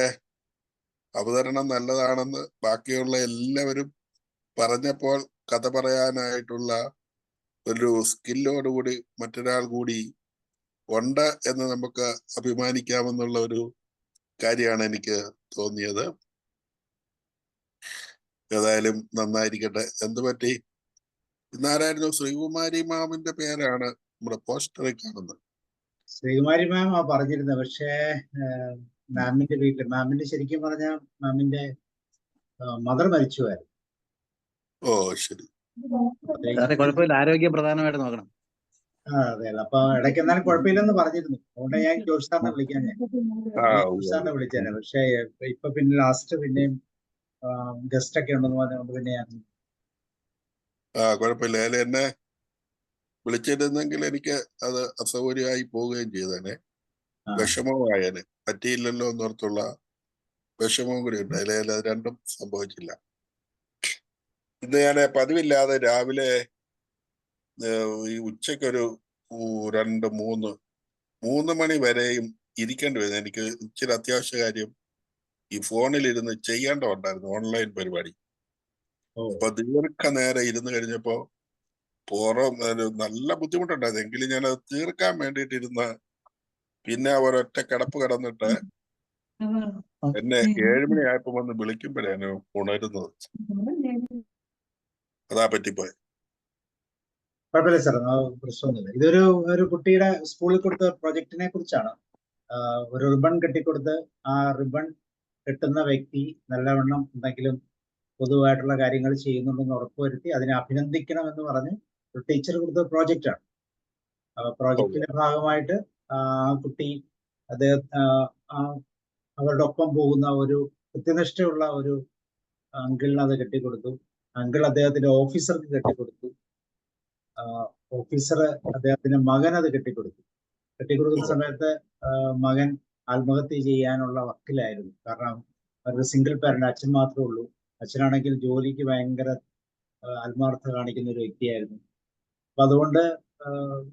അവതരണം നല്ലതാണെന്ന് ബാക്കിയുള്ള എല്ലാവരും പറഞ്ഞപ്പോൾ കഥ പറയാനായിട്ടുള്ള ഒരു സ്കില്ലോടുകൂടി മറ്റൊരാൾ കൂടി ഉണ്ട് എന്ന് നമുക്ക് അഭിമാനിക്കാമെന്നുള്ള ഒരു കാര്യമാണ് എനിക്ക് തോന്നിയത്. ഏതായാലും നന്നായിരിക്കട്ടെ. എന്ത് പറ്റി? ഇന്നാരായിരുന്നു? ശ്രീകുമാരി മാമിന്റെ പേരാണ് നമ്മുടെ പോസ്റ്ററിൽ കാണുന്നത്. ശ്രീകുമാരി മാം പറഞ്ഞിരുന്നത്, പക്ഷേ മാമിന്റെ വീട്ടിൽ, മാമിന്റെ ശരിക്കും പറഞ്ഞ മാമിന്റെ മദർ മരിച്ചുപോയായിരുന്നു. ഓ ശരി. സാറേ കുഴപ്പമില്ല, ആരോഗ്യം പ്രധാനമായിട്ട് നോക്കണം. അതെ. അപ്പൊ ഇടയ്ക്ക് എന്നാലും കുഴപ്പമില്ലെന്ന് പറഞ്ഞിരുന്നു. അതുകൊണ്ട് ഞാൻ ജോഷ് സാറിനെ വിളിക്കാൻ ജോഷ് സാറിനെ വിളിച്ചേനെ. പക്ഷെ ഇപ്പൊ പിന്നെ ലാസ്റ്റ് പിന്നെയും ഗസ്റ്റ് ഒക്കെ ഉണ്ടെന്ന് പറഞ്ഞുകൊണ്ട് പിന്നെ ഞാൻ കുഴപ്പമില്ല. അതിൽ എന്നെ വിളിച്ചിരുന്നെങ്കിൽ എനിക്ക് അത് അസൗകര്യമായി പോവുകയും ചെയ്തേനെ, വിഷമവുമായേനെ. പറ്റിയില്ലല്ലോ എന്നോർത്തുള്ള വിഷമവും കൂടി ഉണ്ട്. അതിൽ അത് രണ്ടും സംഭവിച്ചില്ല. ഇന്ന് ഞാൻ പതിവില്ലാതെ രാവിലെ ഈ ഉച്ചക്കൊരു 2-3 മണി വരെയും ഇരിക്കേണ്ടി വരുന്നത്. എനിക്ക് ഇച്ചിരി അത്യാവശ്യ കാര്യം ഈ ഫോണിലിരുന്ന് ചെയ്യേണ്ടതുണ്ടായിരുന്നു, ഓൺലൈൻ പരിപാടി. അപ്പൊ ദീർഘനേരം ഇരുന്ന് കഴിഞ്ഞപ്പോ നല്ല ബുദ്ധിമുട്ടുണ്ടായിരുന്നു. എങ്കിലും ഞാനത് തീർക്കാൻ വേണ്ടിയിട്ടിരുന്ന പിന്നെ ഒരൊറ്റ കിടപ്പ് കിടന്നിട്ട് എന്നെ 7 മണിയായപ്പോ വന്ന് വിളിക്കുമ്പോഴാണ് ഉണരുന്നത്. അതാ പറ്റിപ്പോയി. കുഴപ്പമില്ല സാർ, പ്രശ്നമൊന്നുമില്ല. ഇതൊരു കുട്ടിയുടെ സ്കൂളിൽ കൊടുത്ത പ്രൊജക്ടിനെ കുറിച്ചാണ്. ഒരു റിബൺ കെട്ടിക്കൊടുത്ത് ആ റിബൺ കെട്ടുന്ന വ്യക്തി നല്ലവണ്ണം എന്തെങ്കിലും പൊതുവായിട്ടുള്ള കാര്യങ്ങൾ ചെയ്യുന്നുണ്ടെന്ന് ഉറപ്പുവരുത്തി അതിനെ അഭിനന്ദിക്കണം എന്ന് പറഞ്ഞ് ഒരു ടീച്ചർ കൊടുത്ത പ്രോജക്റ്റാണ്. പ്രോജക്റ്റിന്റെ ഭാഗമായിട്ട് ആ കുട്ടി അവരുടെ ഒപ്പം പോകുന്ന ഒരു കൃത്യനിഷ്ഠയുള്ള ഒരു അങ്കിളിന് അത് കെട്ടിക്കൊടുത്തു. അങ്കിൾ അദ്ദേഹത്തിന്റെ ഓഫീസർക്ക് കെട്ടിക്കൊടുത്തു. ഓഫീസർ അദ്ദേഹത്തിന്റെ മകൻ അത് കെട്ടിക്കൊടുക്കുന്ന സമയത്ത് മകൻ ആത്മഹത്യ ചെയ്യാനുള്ള വക്കിലായിരുന്നു. കാരണം അവരുടെ സിംഗിൾ പാരന്റ്, അച്ഛൻ മാത്രമേ ഉള്ളൂ. അച്ഛനാണെങ്കിൽ ജോലിക്ക് ഭയങ്കര ആത്മാർത്ഥത കാണിക്കുന്ന ഒരു വ്യക്തിയായിരുന്നു. അപ്പൊ അതുകൊണ്ട്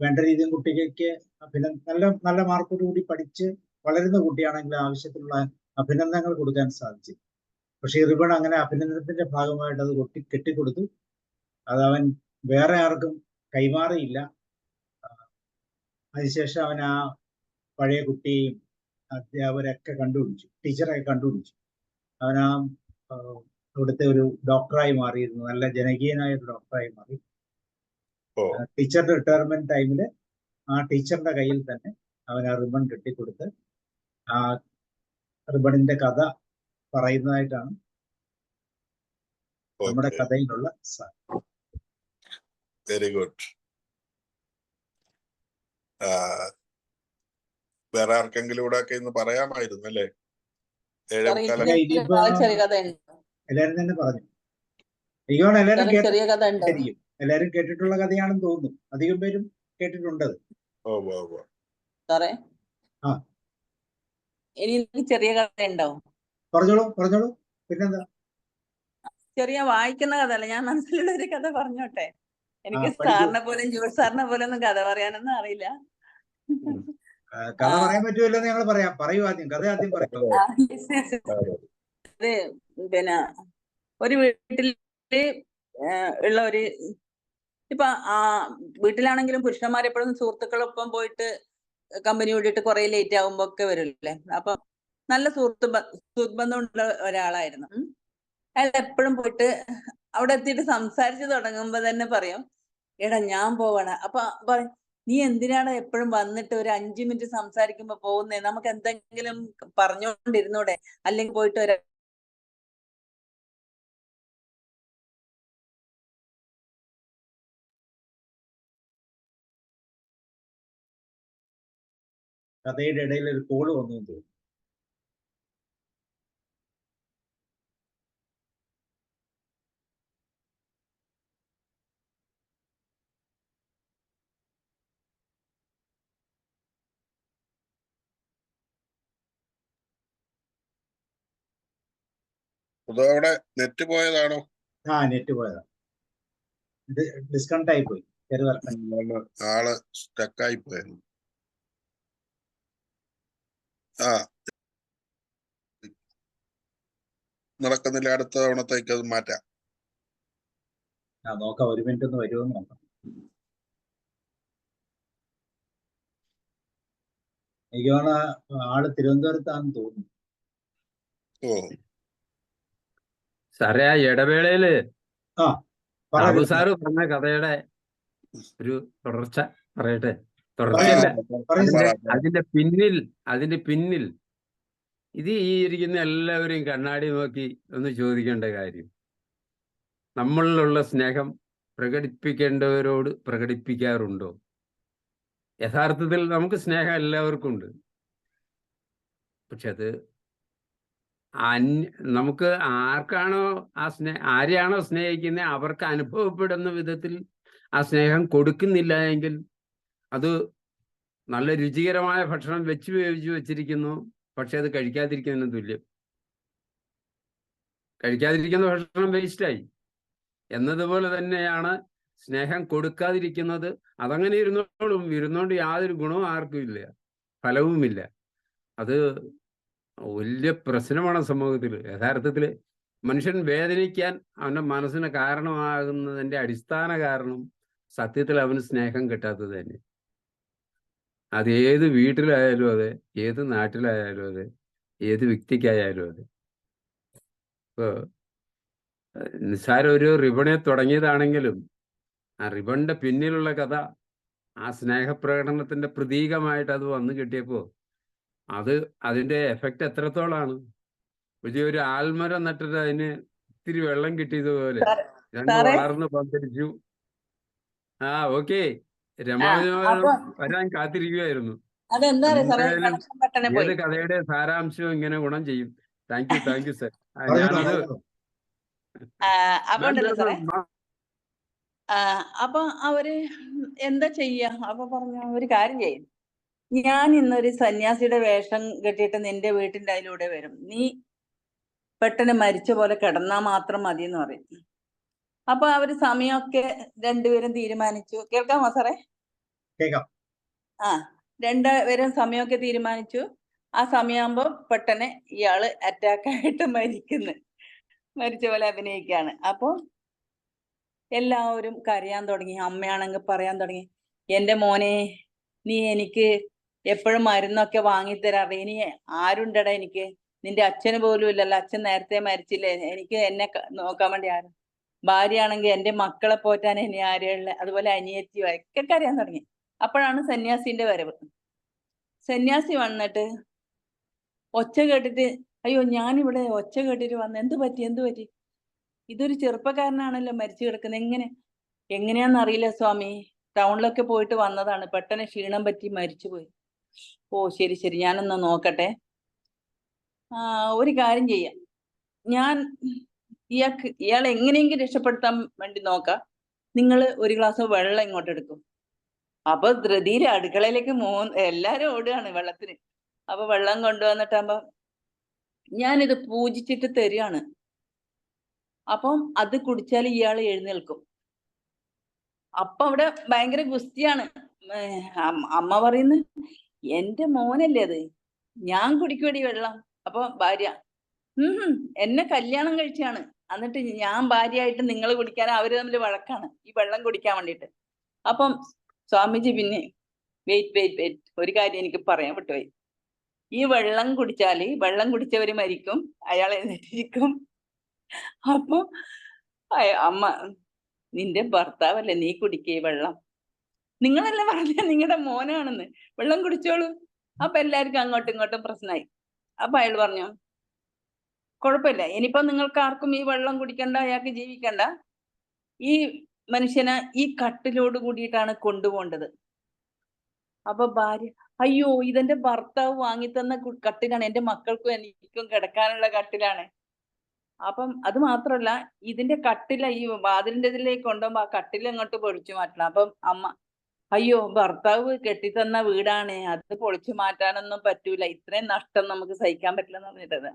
വേണ്ട രീതിയിൽ കുട്ടിക്ക് നല്ല മാർക്കോടുകൂടി പഠിച്ച് വളരുന്ന കുട്ടിയാണെങ്കിൽ ആവശ്യത്തിനുള്ള അഭിനന്ദനങ്ങൾ കൊടുക്കാൻ സാധിച്ചു. പക്ഷെ ഈ റിബൺ അങ്ങനെ അഭിനന്ദനത്തിന്റെ ഭാഗമായിട്ട് അത് കെട്ടിക്കൊടുത്തു. അത് അവൻ വേറെ ആർക്കും കൈമാറിയില്ല. അതിനുശേഷം അവൻ ആ പഴയ കുട്ടിയെയും അധ്യാപകരൊക്കെ കണ്ടുപിടിച്ചു, ടീച്ചറൊക്കെ കണ്ടുപിടിച്ചു. അവൻ ആ അവിടുത്തെ ഒരു ഡോക്ടറായി മാറിയിരുന്നു, നല്ല ജനകീയനായ ഒരു ഡോക്ടറായി മാറി. ടീച്ചറുടെ റിട്ടയർമെന്റ് ടൈമില് ആ ടീച്ചറിന്റെ കയ്യിൽ തന്നെ അവൻ ആ റിബൺ കെട്ടിക്കൊടുത്ത് ആ റിബണിന്റെ കഥ പറയുന്നതായിട്ടാണ് നമ്മുടെ കഥയിലുള്ള സാധനം. Very good. വേറെ ആർക്കെങ്കിലും ഇവിടെ ഒക്കെ ഇന്ന് പറയാമായിരുന്നു അല്ലേ? എല്ലാരും തന്നെ പറഞ്ഞു. അയ്യോണ് എല്ലാരും കേട്ടിട്ടുള്ള കഥയാണെന്ന് തോന്നുന്നു. അധികം പേരും കേട്ടിട്ടുണ്ടത്. ഇനി ചെറിയ കഥ ഉണ്ടോ? പറഞ്ഞോളൂ. പിന്നെന്താ? ചെറിയ വായിക്കുന്ന കഥ ഞാൻ മനസ്സിലുള്ള ഒരു കഥ പറഞ്ഞോട്ടെ. എനിക്ക് പഠിക്കൂ. സാറിനെ പോലും ജോർജ് സാറിനെ പോലെ ഒന്നും കഥ പറയാനൊന്നും അറിയില്ല. കഥ പറയാൻ പറ്റുമല്ലോ എന്ന് ഞങ്ങൾ പറയാം. പറയൂ, ആദ്യം കഥ ആദ്യം പറയൂ. ഇത് പിന്നെ ഒരു വീട്ടില് ഉള്ള ഒരു ഇപ്പൊ വീട്ടിലാണെങ്കിലും പുരുഷന്മാരെപ്പോഴും സുഹൃത്തുക്കളൊപ്പം പോയിട്ട് കമ്പനി കൂടിയിട്ട് കുറെ ലേറ്റ് ആകുമ്പോ ഒക്കെ വരില്ലേ. അപ്പൊ നല്ല സുഹൃത്ബന്ധമുള്ള ഒരാളായിരുന്നു. അയാൾ എപ്പോഴും പോയിട്ട് അവിടെ എത്തിയിട്ട് സംസാരിച്ചു തുടങ്ങുമ്പോ തന്നെ പറയും, എടാ ഞാൻ പോവാണ്. അപ്പൊ പറയും, നീ എന്തിനാണ് എപ്പോഴും വന്നിട്ട് ഒരു 5 മിനിറ്റ് സംസാരിക്കുമ്പോ പോകുന്നേ, നമുക്ക് എന്തെങ്കിലും പറഞ്ഞുകൊണ്ടിരുന്നൂടെ, അല്ലെങ്കിൽ പോയിട്ട് കഥയുടെ ഇടയിൽ ഒരു കോള് വന്നു തോന്നുന്നു. അവിടെ നെറ്റ് പോയതാണോ? നെറ്റ് പോയതാ, ഡിസ്കണക്ട് ആയി പോയി. ആള് സ്റ്റക്കായി പോയിരുന്നു. നടക്കുന്നില്ല, അടുത്ത തവണത്തേക്ക് അത് മാറ്റാം. നോക്കാം, 1 മിനിറ്റ് ഒന്ന് വരുമെന്ന് നോക്കാം. എനിക്ക് തോന്നുന്നു ആള് തിരുവനന്തപുരത്താണെന്ന് തോന്നുന്നു. സാറേ, ആ ഇടവേളയില് ബാബു സാറ് പറഞ്ഞ കഥയുടെ ഒരു തുടർച്ച പറയട്ടെ. തുടർച്ചയല്ല, അതിന്റെ പിന്നിൽ ഇത് ഈ ഇരിക്കുന്ന എല്ലാവരെയും കണ്ണാടി നോക്കി ഒന്ന് ചോദിക്കേണ്ട കാര്യം, നമ്മളിലുള്ള സ്നേഹം പ്രകടിപ്പിക്കേണ്ടവരോട് പ്രകടിപ്പിക്കാറുണ്ടോ? യഥാർത്ഥത്തിൽ നമുക്ക് സ്നേഹം എല്ലാവർക്കും ഉണ്ട്. പക്ഷെ അത് നമുക്ക് ആരെയാണോ സ്നേഹിക്കുന്നത് അവർക്ക് അനുഭവപ്പെടുന്ന വിധത്തിൽ ആ സ്നേഹം കൊടുക്കുന്നില്ല എങ്കിൽ അത് നല്ല രുചികരമായ ഭക്ഷണം വേവിച്ച് വെച്ചിരിക്കുന്നു, പക്ഷെ അത് കഴിക്കാതിരിക്കുന്നതിന് തുല്യം. കഴിക്കാതിരിക്കുന്ന ഭക്ഷണം വേസ്റ്റായി എന്നതുപോലെ തന്നെയാണ് സ്നേഹം കൊടുക്കാതിരിക്കുന്നത്. അതങ്ങനെ ഇരുന്നോണ്ട് യാതൊരു ഗുണവും ആർക്കും ഇല്ല, ഫലവുമില്ല. അത് വലിയ പ്രശ്നമാണ് സമൂഹത്തിൽ. യഥാർത്ഥത്തിൽ മനുഷ്യൻ വേദനിക്കാൻ അവന്റെ മനസ്സിന് കാരണമാകുന്നതിന്റെ അടിസ്ഥാന കാരണം സത്യത്തിൽ അവന് സ്നേഹം കിട്ടാത്തത് തന്നെ. അത് ഏത് വീട്ടിലായാലും അതെ, ഏത് നാട്ടിലായാലും അതെ, ഏത് വ്യക്തിക്കായാലും അതെ. ഇപ്പോ നിസ്സാര ഒരു റിബണെ തുടങ്ങിയതാണെങ്കിലും ആ റിബണിന്റെ പിന്നിലുള്ള കഥ, ആ സ്നേഹപ്രകടനത്തിന്റെ പ്രതീകമായിട്ട് അത് വന്നു കിട്ടിയപ്പോ അതിന്റെ എഫക്റ്റ് എത്രത്തോളാണ്. വലിയൊരു ആൽമരം നട്ടിട്ട് അതിന് ഇത്തിരി വെള്ളം കിട്ടിയതുപോലെ വളർന്ന് പന്തലിച്ചു. ഓക്കെ, രമാവിനോദം വരാൻ കാത്തിരിക്കുകയായിരുന്നു. ഏത് കഥയുടെ സാരാംശവും ഇങ്ങനെ ഗുണം ചെയ്യും. Thank you sir. ഞാനത് അപ്പൊ അവര് എന്താ ചെയ്യാ? അപ്പൊ പറഞ്ഞ ഒരു കാര്യം ചെയ്യും, ഞാൻ ഇന്നൊരു സന്യാസിയുടെ വേഷം കെട്ടിയിട്ട് നിന്റെ വീട്ടിന്റെ അതിലൂടെ വരും, നീ പെട്ടെന്ന് മരിച്ച പോലെ കിടന്നാ മാത്രം മതി എന്ന് പറയും. അപ്പൊ അവര് സമയമൊക്കെ രണ്ടുപേരും തീരുമാനിച്ചു. കേൾക്കാമോ സാറേ? കേൾക്കാം. രണ്ടുപേരും സമയമൊക്കെ തീരുമാനിച്ചു. ആ സമയമാകുമ്പോ പെട്ടെന്ന് ഇയാള് അറ്റാക്കായിട്ട് മരിച്ച പോലെ അഭിനയിക്കാണ്. അപ്പൊ എല്ലാവരും കരയാൻ തുടങ്ങി. അമ്മയാണെങ്കിൽ പറയാൻ തുടങ്ങി, എന്റെ മോനെ, നീ എനിക്ക് എപ്പോഴും മരുന്നൊക്കെ വാങ്ങിത്തരാറ്, ഇനി ആരുണ്ടടാ എനിക്ക്? നിന്റെ അച്ഛന് പോലും ഇല്ലല്ലോ, അച്ഛൻ നേരത്തെ മരിച്ചില്ലേ, എനിക്ക് എന്നെ നോക്കാൻ വേണ്ടി ആരും? ഭാര്യയാണെങ്കിൽ എന്റെ മക്കളെ പോറ്റാൻ ഇനി ആരെയുള്ള? അതുപോലെ അനിയത്തിയോ ഒക്കെ കരയാൻ തുടങ്ങി. അപ്പോഴാണ് സന്യാസിന്റെ വരവ്. സന്യാസി വന്നിട്ട് ഒച്ച കേട്ടിട്ട്, അയ്യോ ഞാനിവിടെ ഒച്ച കേട്ടിട്ട് വന്ന്, എന്ത് പറ്റി? ഇതൊരു ചെറുപ്പക്കാരനാണല്ലോ മരിച്ചു കിടക്കുന്നത്, എങ്ങനെയാന്നറിയില്ല സ്വാമി, ടൗണിലൊക്കെ പോയിട്ട് വന്നതാണ്, പെട്ടെന്ന് ക്ഷീണം പറ്റി മരിച്ചുപോയി. ഓ ശരി, ഞാനൊന്ന് നോക്കട്ടെ. ഒരു കാര്യം ചെയ്യാം, ഞാൻ ഇയാളെ എങ്ങനെയെങ്കിലും രക്ഷപ്പെടുത്താൻ വേണ്ടി നോക്കാം, നിങ്ങൾ ഒരു ഗ്ലാസ് വെള്ളം ഇങ്ങോട്ട് എടുക്കും. അപ്പൊ ധൃതിയില് അടുക്കളയിലേക്ക് എല്ലാരും ഓടുകയാണ് വെള്ളത്തിന്. അപ്പൊ വെള്ളം കൊണ്ടുവന്നിട്ടാകുമ്പോ ഞാനിത് പൂജിച്ചിട്ട് തരികയാണ്, അപ്പം അത് കുടിച്ചാൽ ഇയാൾ എഴുന്നേൽക്കും. അപ്പൊ അവിടെ ഭയങ്കര ഗുസ്തിയാണ്. അമ്മ പറയുന്നു, എന്റെ മോനല്ലേ അത്, ഞാൻ കുടിക്കുവടി വെള്ളം. അപ്പൊ ഭാര്യ, എന്നെ കല്യാണം കഴിച്ചാണ്, എന്നിട്ട് ഞാൻ ഭാര്യയായിട്ട് നിങ്ങൾ കുടിക്കാൻ, അവര് തമ്മിൽ വഴക്കാണ് ഈ വെള്ളം കുടിക്കാൻ വേണ്ടിയിട്ട്. അപ്പം സ്വാമിജി പിന്നെ വെയിറ്റ് ഒരു കാര്യം എനിക്ക് പറയാൻ വിട്ടുപോയി. ഈ വെള്ളം കുടിച്ചാല് വെള്ളം കുടിച്ചവര് മരിക്കും, അയാൾ എഴുന്നേറ്റിരിക്കും. അപ്പൊ അമ്മ, നിന്റെ ഭർത്താവല്ലേ, നീ കുടിക്കേ വെള്ളം, നിങ്ങളല്ലേ പറഞ്ഞ നിങ്ങളുടെ മോനാണെന്ന്, വെള്ളം കുടിച്ചോളൂ. അപ്പൊ എല്ലാവർക്കും അങ്ങോട്ടും ഇങ്ങോട്ടും പ്രശ്നമായി. അപ്പൊ അയാൾ പറഞ്ഞു, കുഴപ്പമില്ല, ഇനിയിപ്പോ നിങ്ങൾക്ക് ആർക്കും ഈ വെള്ളം കുടിക്കണ്ട, അയാൾക്ക് ജീവിക്കണ്ട, ഈ മനുഷ്യനെ ഈ കട്ടിലോട് കൂടിയിട്ടാണ് കൊണ്ടുപോകേണ്ടത്. അപ്പൊ ഭാര്യ, അയ്യോ ഇതെന്റെ ഭർത്താവ് വാങ്ങിത്തന്ന കട്ടിലാണ്, എന്റെ മക്കൾക്കും എനിക്കും കിടക്കാനുള്ള കട്ടിലാണ്. അപ്പം അത് മാത്രല്ല, ഇതിന്റെ കട്ടില ഈ വാതിലിന്റെ ഇതിലേക്ക് കൊണ്ടുപോകുമ്പോ ആ കട്ടിൽ അങ്ങോട്ട് പൊളിച്ചു മാറ്റണം. അപ്പം അമ്മ, അയ്യോ ഭർത്താവ് കെട്ടിത്തന്ന വീടാണ്, അത് പൊളിച്ചു മാറ്റാനൊന്നും പറ്റൂല, ഇത്രയും നഷ്ടം നമുക്ക് സഹിക്കാൻ പറ്റില്ല എന്ന് പറഞ്ഞിട്ടത്.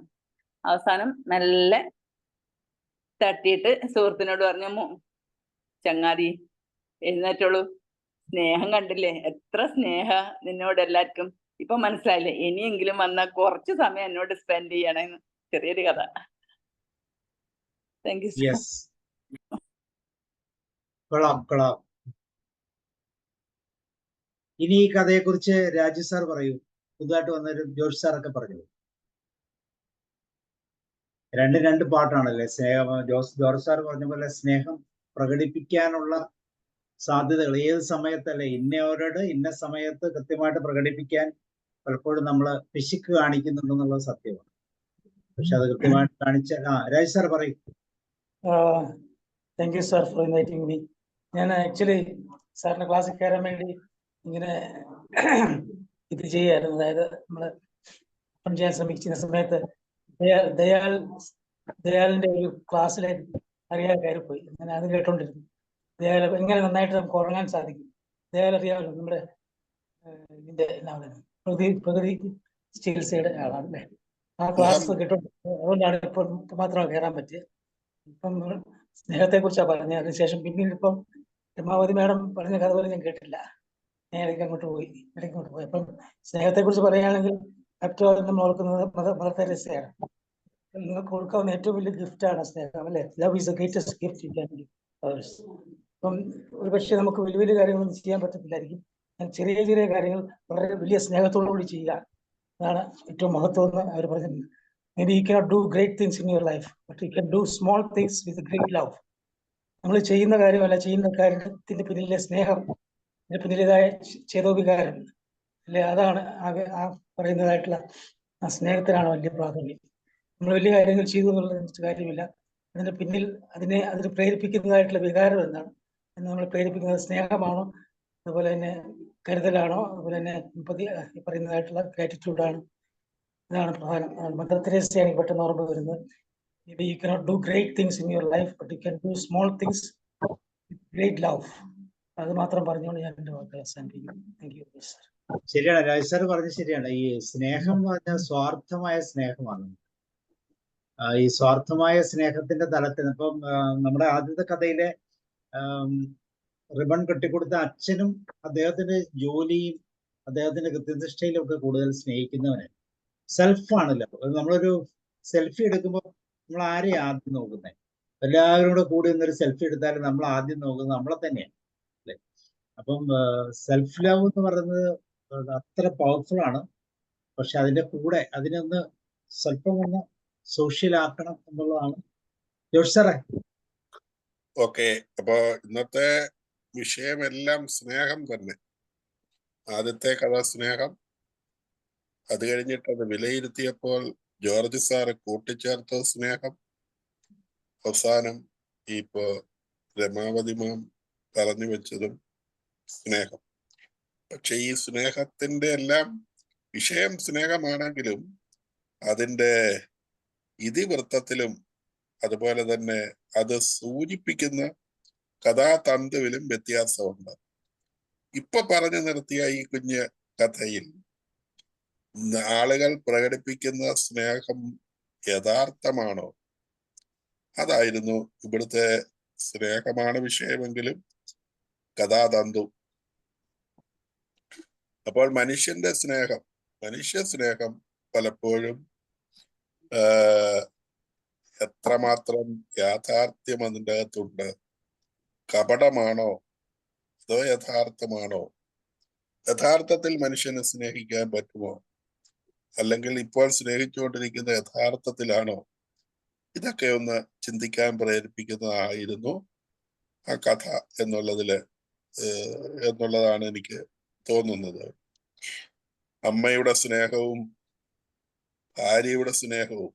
അവസാനം മെല്ലെ തട്ടിയിട്ട് സുഹൃത്തിനോട് പറഞ്ഞു, ചങ്ങാതി എഴുന്നേറ്റുള്ളൂ, സ്നേഹം കണ്ടില്ലേ, എത്ര സ്നേഹ നിന്നോട് എല്ലാവർക്കും, ഇപ്പൊ മനസ്സിലായില്ലേ, ഇനിയെങ്കിലും വന്നാൽ കുറച്ച് സമയം എന്നോട് സ്പെൻഡ് ചെയ്യണമെന്ന്. ചെറിയൊരു കഥ. Thank you. യെസ്, കൊള്ളാം. ഇനി ഈ കഥയെക്കുറിച്ച് രാജു സാർ പറയൂ. പുതുതായിട്ട് വന്നൊരു ജോർജ് സാറൊക്കെ പറഞ്ഞു. രണ്ട് പാട്ടാണല്ലേ സ്നേഹം. ജോർജ് സാർ പറഞ്ഞ പോലെ സ്നേഹം പ്രകടിപ്പിക്കാനുള്ള സാധ്യതകൾ ഏത് സമയത്തല്ലേ, ഇന്നവരോട് ഇന്ന സമയത്ത് കൃത്യമായിട്ട് പ്രകടിപ്പിക്കാൻ പലപ്പോഴും നമ്മൾ പിശുക്ക് കാണിക്കുന്നുണ്ടെന്നുള്ളത് സത്യമാണ്. പക്ഷെ അത് കൃത്യമായിട്ട് കാണിച്ചാൽ രാജ് സാർ പറയും. Thank you sir for inviting me. ഞാൻ ആക്ച്വലി സാറിന്റെ ക്ലാസ്സിൽ കയറാൻ വേണ്ടി ഇങ്ങനെ ഇത് ചെയ്യായിരുന്നു. അതായത് നമ്മള് ചെയ്യാൻ ശ്രമിക്കുന്ന സമയത്ത് ദയാലിന്റെ ഒരു ക്ലാസ്സിലെ അറിയാതെ കയറിപ്പോയി. ഞാൻ അത് കേട്ടോണ്ടിരുന്നു. ദയാൽ എങ്ങനെ നന്നായിട്ട് നമുക്ക് ഉറങ്ങാൻ സാധിക്കും. ദയാൽ അറിയാമല്ലോ, നമ്മുടെ ഇതിന്റെ പ്രകൃതി ചികിത്സയുടെ ആളാണല്ലേ. ആ ക്ലാസ് കേട്ടോണ്ടിരുന്നു. അതുകൊണ്ടാണ് ഇപ്പം മാത്രമാണ് കയറാൻ പറ്റിയത്. ഇപ്പം സ്നേഹത്തെ കുറിച്ചാണ് പറഞ്ഞത്. അതിനുശേഷം പിന്നീട് ഇപ്പം രമാവതി മാഡം പറഞ്ഞ കഥ പോലെ ഞാൻ കേട്ടില്ല. ഞാൻ ഇടയ്ക്ക് അങ്ങോട്ട് പോയി. അപ്പം സ്നേഹത്തെ കുറിച്ച് പറയുകയാണെങ്കിൽ ഏറ്റവും നമ്മൾ ഓർക്കുന്നത് മദർ തെരേസയാണ്. നിങ്ങൾക്ക് കൊടുക്കാവുന്ന ഏറ്റവും വലിയ ഗിഫ്റ്റാണ് സ്നേഹം, അല്ലെ? Love is the greatest gift you can give others. അപ്പം ഒരുപക്ഷെ നമുക്ക് വലിയ വലിയ കാര്യങ്ങളൊന്നും ചെയ്യാൻ പറ്റത്തില്ലായിരിക്കും. ചെറിയ ചെറിയ കാര്യങ്ങൾ വളരെ വലിയ സ്നേഹത്തോടു കൂടി ചെയ്യുക, അതാണ് ഏറ്റവും മഹത്വം എന്ന് അവർ പറഞ്ഞിട്ടുണ്ട്. Maybe you cannot do great things in your life, but you can do small things with great love. നമ്മൾ ചെയ്യുന്ന കാര്യമല്ല, ചെയ്യുന്ന കാര്യത്തിന്റെ പിന്നിലെ സ്നേഹം, അതിന്റെ പിന്നിലേതായ ചേതോവികാരം അല്ലെ, അതാണ് ആ പറയുന്നതായിട്ടുള്ള ആ സ്നേഹത്തിനാണ് വലിയ പ്രാധാന്യം. നമ്മൾ വലിയ കാര്യങ്ങൾ ചെയ്തു എന്നുള്ള കാര്യമില്ല, അതിന്റെ പിന്നിൽ അതിനെ പ്രേരിപ്പിക്കുന്നതായിട്ടുള്ള വികാരം എന്താണ് എന്ന് നമ്മൾ പ്രേരിപ്പിക്കുന്നത് സ്നേഹമാണോ, അതുപോലെ തന്നെ കരുതലാണോ, അതുപോലെ തന്നെ പറയുന്നതായിട്ടുള്ള ഗ്രാറ്റിറ്റ്യൂഡാണ്. ഇതാണ് പ്രധാനം. മദർ തെരേസയാണ് പെട്ടെന്ന് ഓർമ്മ വരുന്നത്. Maybe you cannot do great things in your life, but you can do small things with great love. അത് മാത്രം പറഞ്ഞുകൊണ്ട് ഞാൻ എന്റെ വാക്കുകൾ അവസാനിപ്പിക്കുന്നു. Thank you sir. ശരിയാണ്, രാജ് സാർ പറഞ്ഞത് ശരിയാണ്. ഈ സ്നേഹം എന്ന് പറഞ്ഞാൽ സ്വാർത്ഥമായ സ്നേഹമാണ്. ഈ സ്വാർത്ഥമായ സ്നേഹത്തിന്റെ തലത്തിൽ ഇപ്പം നമ്മുടെ ആദ്യത്തെ കഥയിലെ റിബൺ കെട്ടിക്കൊടുത്ത അച്ഛനും അദ്ദേഹത്തിന്റെ ജോലിയും അദ്ദേഹത്തിന്റെ കൃത്യനിഷ്ഠയിലും ഒക്കെ കൂടുതൽ സ്നേഹിക്കുന്നവന് സെൽഫാണല്ലോ. നമ്മളൊരു സെൽഫി എടുക്കുമ്പോൾ നമ്മൾ ആരെയും ആദ്യം നോക്കുന്നത്? എല്ലാവരും കൂടി ഒന്നൊരു സെൽഫി എടുത്താലും നമ്മൾ ആദ്യം നോക്കുന്നത് നമ്മളെ തന്നെയാണ്, അല്ലെ? അപ്പം സെൽഫ് ലവ് എന്ന് പറയുന്നത് അത്ര പവർഫുൾ ആണ്. പക്ഷെ അതിന്റെ കൂടെ അതിനൊന്ന് സ്വല്പം ഒന്ന് സോഷ്യൽ ആക്കണം എന്നുള്ളതാണ്. ജോഷ് സാറേ. ഓക്കെ, അപ്പൊ ഇന്നത്തെ വിഷയമെല്ലാം സ്നേഹം തന്നെ. ആദ്യത്തെ കഥ സ്നേഹം, അത് കഴിഞ്ഞിട്ട് അത് വിലയിരുത്തിയപ്പോൾ ജോർജ് സാറ് കൂട്ടിച്ചേർത്ത സ്നേഹം, അവസാനം ഇപ്പോ രമാവതി മാം പറഞ്ഞു വെച്ചതും സ്നേഹം. പക്ഷെ ഈ സ്നേഹത്തിന്റെ എല്ലാം വിഷയം സ്നേഹമാണെങ്കിലും അതിന്റെ ഇതിവൃത്തത്തിലും അതുപോലെ തന്നെ അത് സൂചിപ്പിക്കുന്ന കഥാതന്തുവിലും വ്യത്യാസമുണ്ട്. ഇപ്പൊ പറഞ്ഞു നിർത്തിയ ഈ കുഞ്ഞ് കഥയിൽ ആളുകൾ പ്രകടിപ്പിക്കുന്ന സ്നേഹം യഥാർത്ഥമാണോ, അതായിരുന്നു ഇവിടുത്തെ സ്നേഹമാണ് വിഷയമെങ്കിലും കഥാതന്തു. അപ്പോൾ മനുഷ്യ സ്നേഹം പലപ്പോഴും എത്രമാത്രം യാഥാർത്ഥ്യം അതിൻ്റെ അകത്തുണ്ട്, കപടമാണോ അതോ യഥാർത്ഥമാണോ? യഥാർത്ഥത്തിൽ മനുഷ്യനെ സ്നേഹിക്കാൻ പറ്റുമോ? അല്ലെങ്കിൽ ഇപ്പോൾ സ്നേഹിച്ചുകൊണ്ടിരിക്കുന്ന യഥാർത്ഥത്തിലാണോ? ഇതൊക്കെ ഒന്ന് ചിന്തിക്കാൻ പ്രേരിപ്പിക്കുന്നതായിരുന്നു ആ കഥ എന്നുള്ളതാണ് എനിക്ക് തോന്നുന്നത്. അമ്മയുടെ സ്നേഹവും ഭാര്യയുടെ സ്നേഹവും,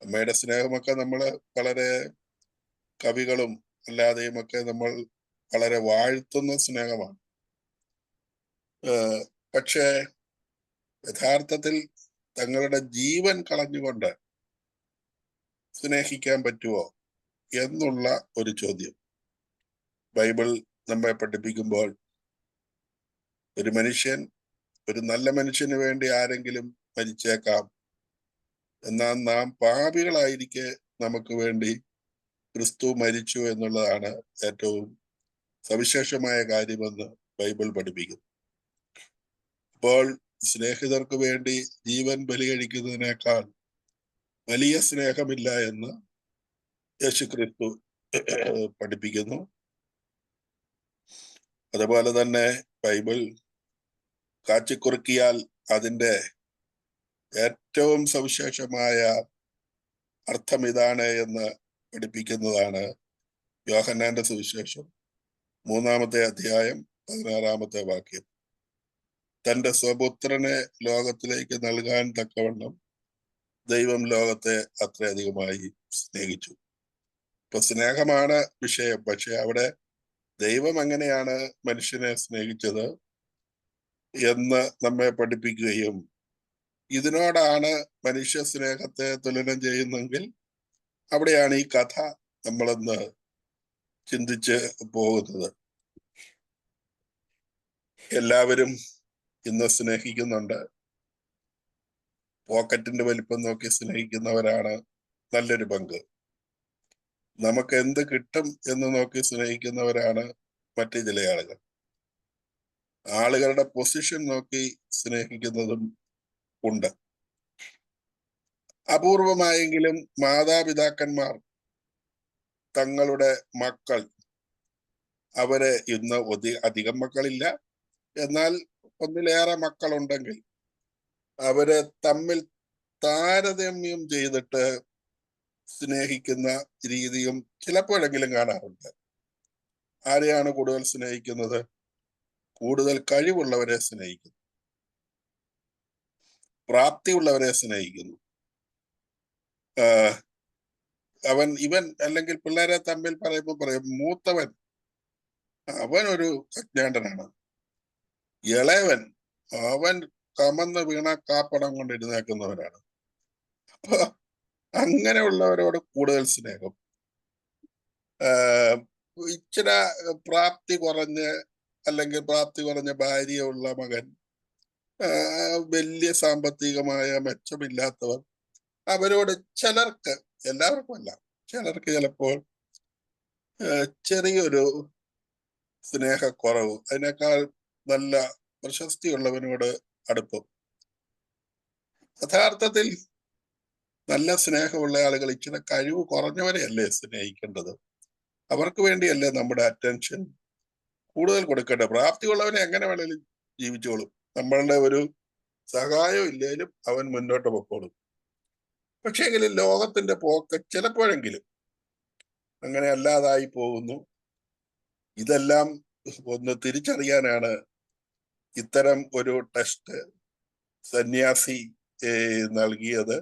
അമ്മയുടെ സ്നേഹമൊക്കെ നമ്മൾ വളരെ കവികളും അല്ലാതെയുമൊക്കെ നമ്മൾ വളരെ വാഴ്ത്തുന്ന സ്നേഹമാണ്. പക്ഷേ യഥാർത്ഥത്തിൽ തങ്ങളുടെ ജീവൻ കളഞ്ഞുകൊണ്ട് സ്നേഹിക്കാൻ പറ്റുമോ എന്നുള്ള ഒരു ചോദ്യം ബൈബിൾ നമ്മെ പഠിപ്പിക്കുമ്പോൾ, ഒരു നല്ല മനുഷ്യന് വേണ്ടി ആരെങ്കിലും മരിച്ചേക്കാം, എന്നാൽ നാം പാപികളായിരിക്കെ നമുക്ക് വേണ്ടി ക്രിസ്തു മരിച്ചു എന്നുള്ളതാണ് ഏറ്റവും സവിശേഷമായ കാര്യമെന്ന് ബൈബിൾ പഠിപ്പിക്കുന്നു. അപ്പോൾ സ്നേഹിതർക്ക് വേണ്ടി ജീവൻ ബലികഴിക്കുന്നതിനേക്കാൾ വലിയ സ്നേഹമില്ല എന്ന് യേശുക്രിസ്തു പഠിപ്പിക്കുന്നു. അതുപോലെ തന്നെ ബൈബിൾ കാച്ചിക്കുറുക്കിയാൽ അതിൻ്റെ ഏറ്റവും സവിശേഷമായ അർത്ഥം ഇതാണ് എന്ന് പഠിപ്പിക്കുന്നതാണ് യോഹന്നാന്റെ സുവിശേഷം 3-ാമത്തെ അധ്യായം 16-ാമത്തെ വാക്യം. തന്റെ സ്വപുത്രനെ ലോകത്തിലേക്ക് നൽകാൻ തക്കവണ്ണം ദൈവം ലോകത്തെ അത്രയധികമായി സ്നേഹിച്ചു. ഇപ്പൊ സ്നേഹമാണ് വിഷയം. പക്ഷെ അവിടെ ദൈവം എങ്ങനെയാണ് മനുഷ്യനെ സ്നേഹിച്ചത് എന്ന് നമ്മെ പഠിപ്പിക്കുകയും ഇതിനോടാണ് മനുഷ്യ സ്നേഹത്തെ തുലനം ചെയ്യുന്നെങ്കിൽ അവിടെയാണ് ഈ കഥ നമ്മളൊന്ന് ചിന്തിച്ച് പോകുന്നത്. എല്ലാവരും ഇന്ന് സ്നേഹിക്കുന്നുണ്ട്. പോക്കറ്റിന്റെ വലിപ്പം നോക്കി സ്നേഹിക്കുന്നവരാണ് നല്ലൊരു പങ്ക്. നമുക്ക് എന്ത് കിട്ടും എന്ന് നോക്കി സ്നേഹിക്കുന്നവരാണ് മറ്റു ചില ആളുകൾ. ആളുകളുടെ പൊസിഷൻ നോക്കി സ്നേഹിക്കുന്നതും ഉണ്ട്. അപൂർവമായെങ്കിലും മാതാപിതാക്കന്മാർ തങ്ങളുടെ മക്കൾ, അവരെ ഇന്ന് അധികം മക്കളില്ല, എന്നാൽ ഒന്നിലേറെ മക്കളുണ്ടെങ്കിൽ അവരെ തമ്മിൽ താരതമ്യം ചെയ്തിട്ട് സ്നേഹിക്കുന്ന രീതിയും ചിലപ്പോഴെങ്കിലും കാണാറുണ്ട്. ആരെയാണ് കൂടുതൽ സ്നേഹിക്കുന്നത്? കൂടുതൽ കഴിവുള്ളവരെ സ്നേഹിക്കുന്നു, പ്രാപ്തിയുള്ളവരെ സ്നേഹിക്കുന്നു. ഇവൻ അല്ലെങ്കിൽ പിള്ളേരെ തമ്മിൽ പറയുമ്പോൾ പറയും, മൂത്തവൻ അവൻ ഒരു അജ്ഞാണ്ടനാണ്, ഇളയവൻ അവൻ കമന്ന് വീണ കാപ്പടം കൊണ്ട് എഴുന്നേക്കുന്നവനാണ്. അപ്പൊ അങ്ങനെയുള്ളവരോട് കൂടുതൽ സ്നേഹം. ഇച്ചിരി പ്രാപ്തി കുറഞ്ഞ ഭാര്യയുള്ള മകൻ, വലിയ സാമ്പത്തികമായ മെച്ചമില്ലാത്തവർ, അവരോട് ചിലർക്ക്, എല്ലാവർക്കും അല്ല, ചിലർക്ക് ചിലപ്പോൾ ചെറിയൊരു സ്നേഹക്കുറവ്, അതിനേക്കാൾ നല്ല പ്രശസ്തിയുള്ളവനോട് അടുപ്പം. യഥാർത്ഥത്തിൽ നല്ല സ്നേഹമുള്ള ആളുകൾ ഇച്ചിരി കഴിവ് കുറഞ്ഞവരെയല്ലേ സ്നേഹിക്കേണ്ടത്? അവർക്ക് വേണ്ടിയല്ലേ നമ്മുടെ അറ്റൻഷൻ കൂടുതൽ കൊടുക്കേണ്ടത്? പ്രാപ്തിയുള്ളവനെ എങ്ങനെ വേണേലും ജീവിച്ചോളും, നമ്മളുടെ ഒരു സഹായം ഇല്ലേലും അവൻ മുന്നോട്ട് പൊക്കോളും. പക്ഷേ എങ്കിലും ലോകത്തിന്റെ പോക്ക് ചിലപ്പോഴെങ്കിലും അങ്ങനെ അല്ലാതായി പോകുന്നു. ഇതെല്ലാം ഒന്ന് തിരിച്ചറിയാനാണ് ഇത്തരം ഒരു ടെസ്റ്റ് സന്യാസി നൽകിയത്.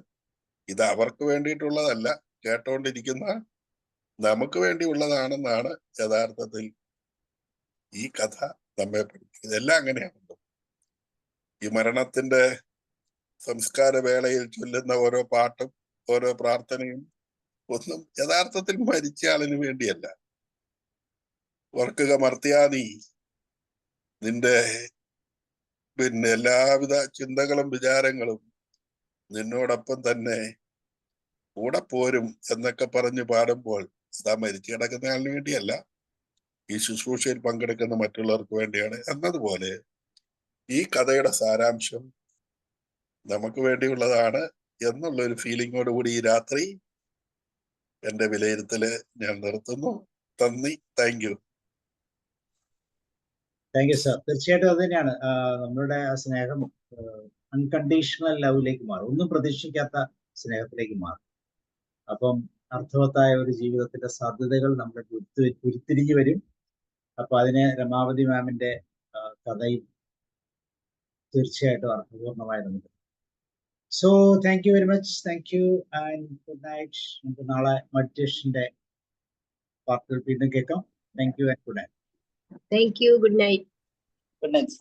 ഇത് അവർക്ക് വേണ്ടിയിട്ടുള്ളതല്ല, കേട്ടോണ്ടിരിക്കുന്ന നമുക്ക് വേണ്ടിയുള്ളതാണെന്നാണ് യഥാർത്ഥത്തിൽ ഈ കഥ നമ്മെ പഠിപ്പിക്കുന്നത്. ഇതെല്ലാം അങ്ങനെയാണല്ലോ. ഈ മരണത്തിന്റെ സംസ്കാര വേളയിൽ ചൊല്ലുന്ന ഓരോ പാട്ടും ഓരോ പ്രാർത്ഥനയും ഒന്നും യഥാർത്ഥത്തിൽ മരിച്ച ആളിന് വേണ്ടിയല്ല. ഓർക്കുക, മർത്തിയാനി, നിന്റെ എല്ലാവിധ ചിന്തകളും വിചാരങ്ങളും നിന്നോടൊപ്പം തന്നെ കൂടെ പോരും എന്നൊക്കെ പറഞ്ഞ് പാടുമ്പോൾ അതാ മരിച്ചു കിടക്കുന്ന ആളിന് വേണ്ടിയല്ല, ഈ ശുശ്രൂഷയിൽ പങ്കെടുക്കുന്ന മറ്റുള്ളവർക്ക് വേണ്ടിയാണ് എന്നതുപോലെ ഈ കഥയുടെ സാരാംശം നമുക്ക് വേണ്ടിയുള്ളതാണ് എന്നുള്ള ഒരു ഫീലിങ്ങോടുകൂടി ഈ രാത്രി എന്റെ വിലയിരുത്തല് ഞാൻ നിർത്തുന്നു. നന്ദി. Thank you. Thank you sir. തീർച്ചയായിട്ടും അത് തന്നെയാണ് നമ്മളുടെ ആ സ്നേഹം അൺകണ്ടീഷണൽ ലവിലേക്ക് മാറും, ഒന്നും പ്രതീക്ഷിക്കാത്ത സ്നേഹത്തിലേക്ക് മാറും. അപ്പം അർത്ഥവത്തായ ഒരു ജീവിതത്തിന്റെ സാധ്യതകൾ നമ്മുടെ ഉരുത്തിരിഞ്ഞു വരും. അപ്പൊ അതിന് രമാവതി മാമിന്റെ കഥയും തീർച്ചയായിട്ടും അർത്ഥപൂർണമായി നമുക്ക്. So thank you very much. Thank you and good night. നമുക്ക് നാളെ മെഡിറ്റേഷന്റെ പാർട്ടുകൾ വീണ്ടും കേൾക്കാം. Thank you and good night. Thank you. Good night. Good night.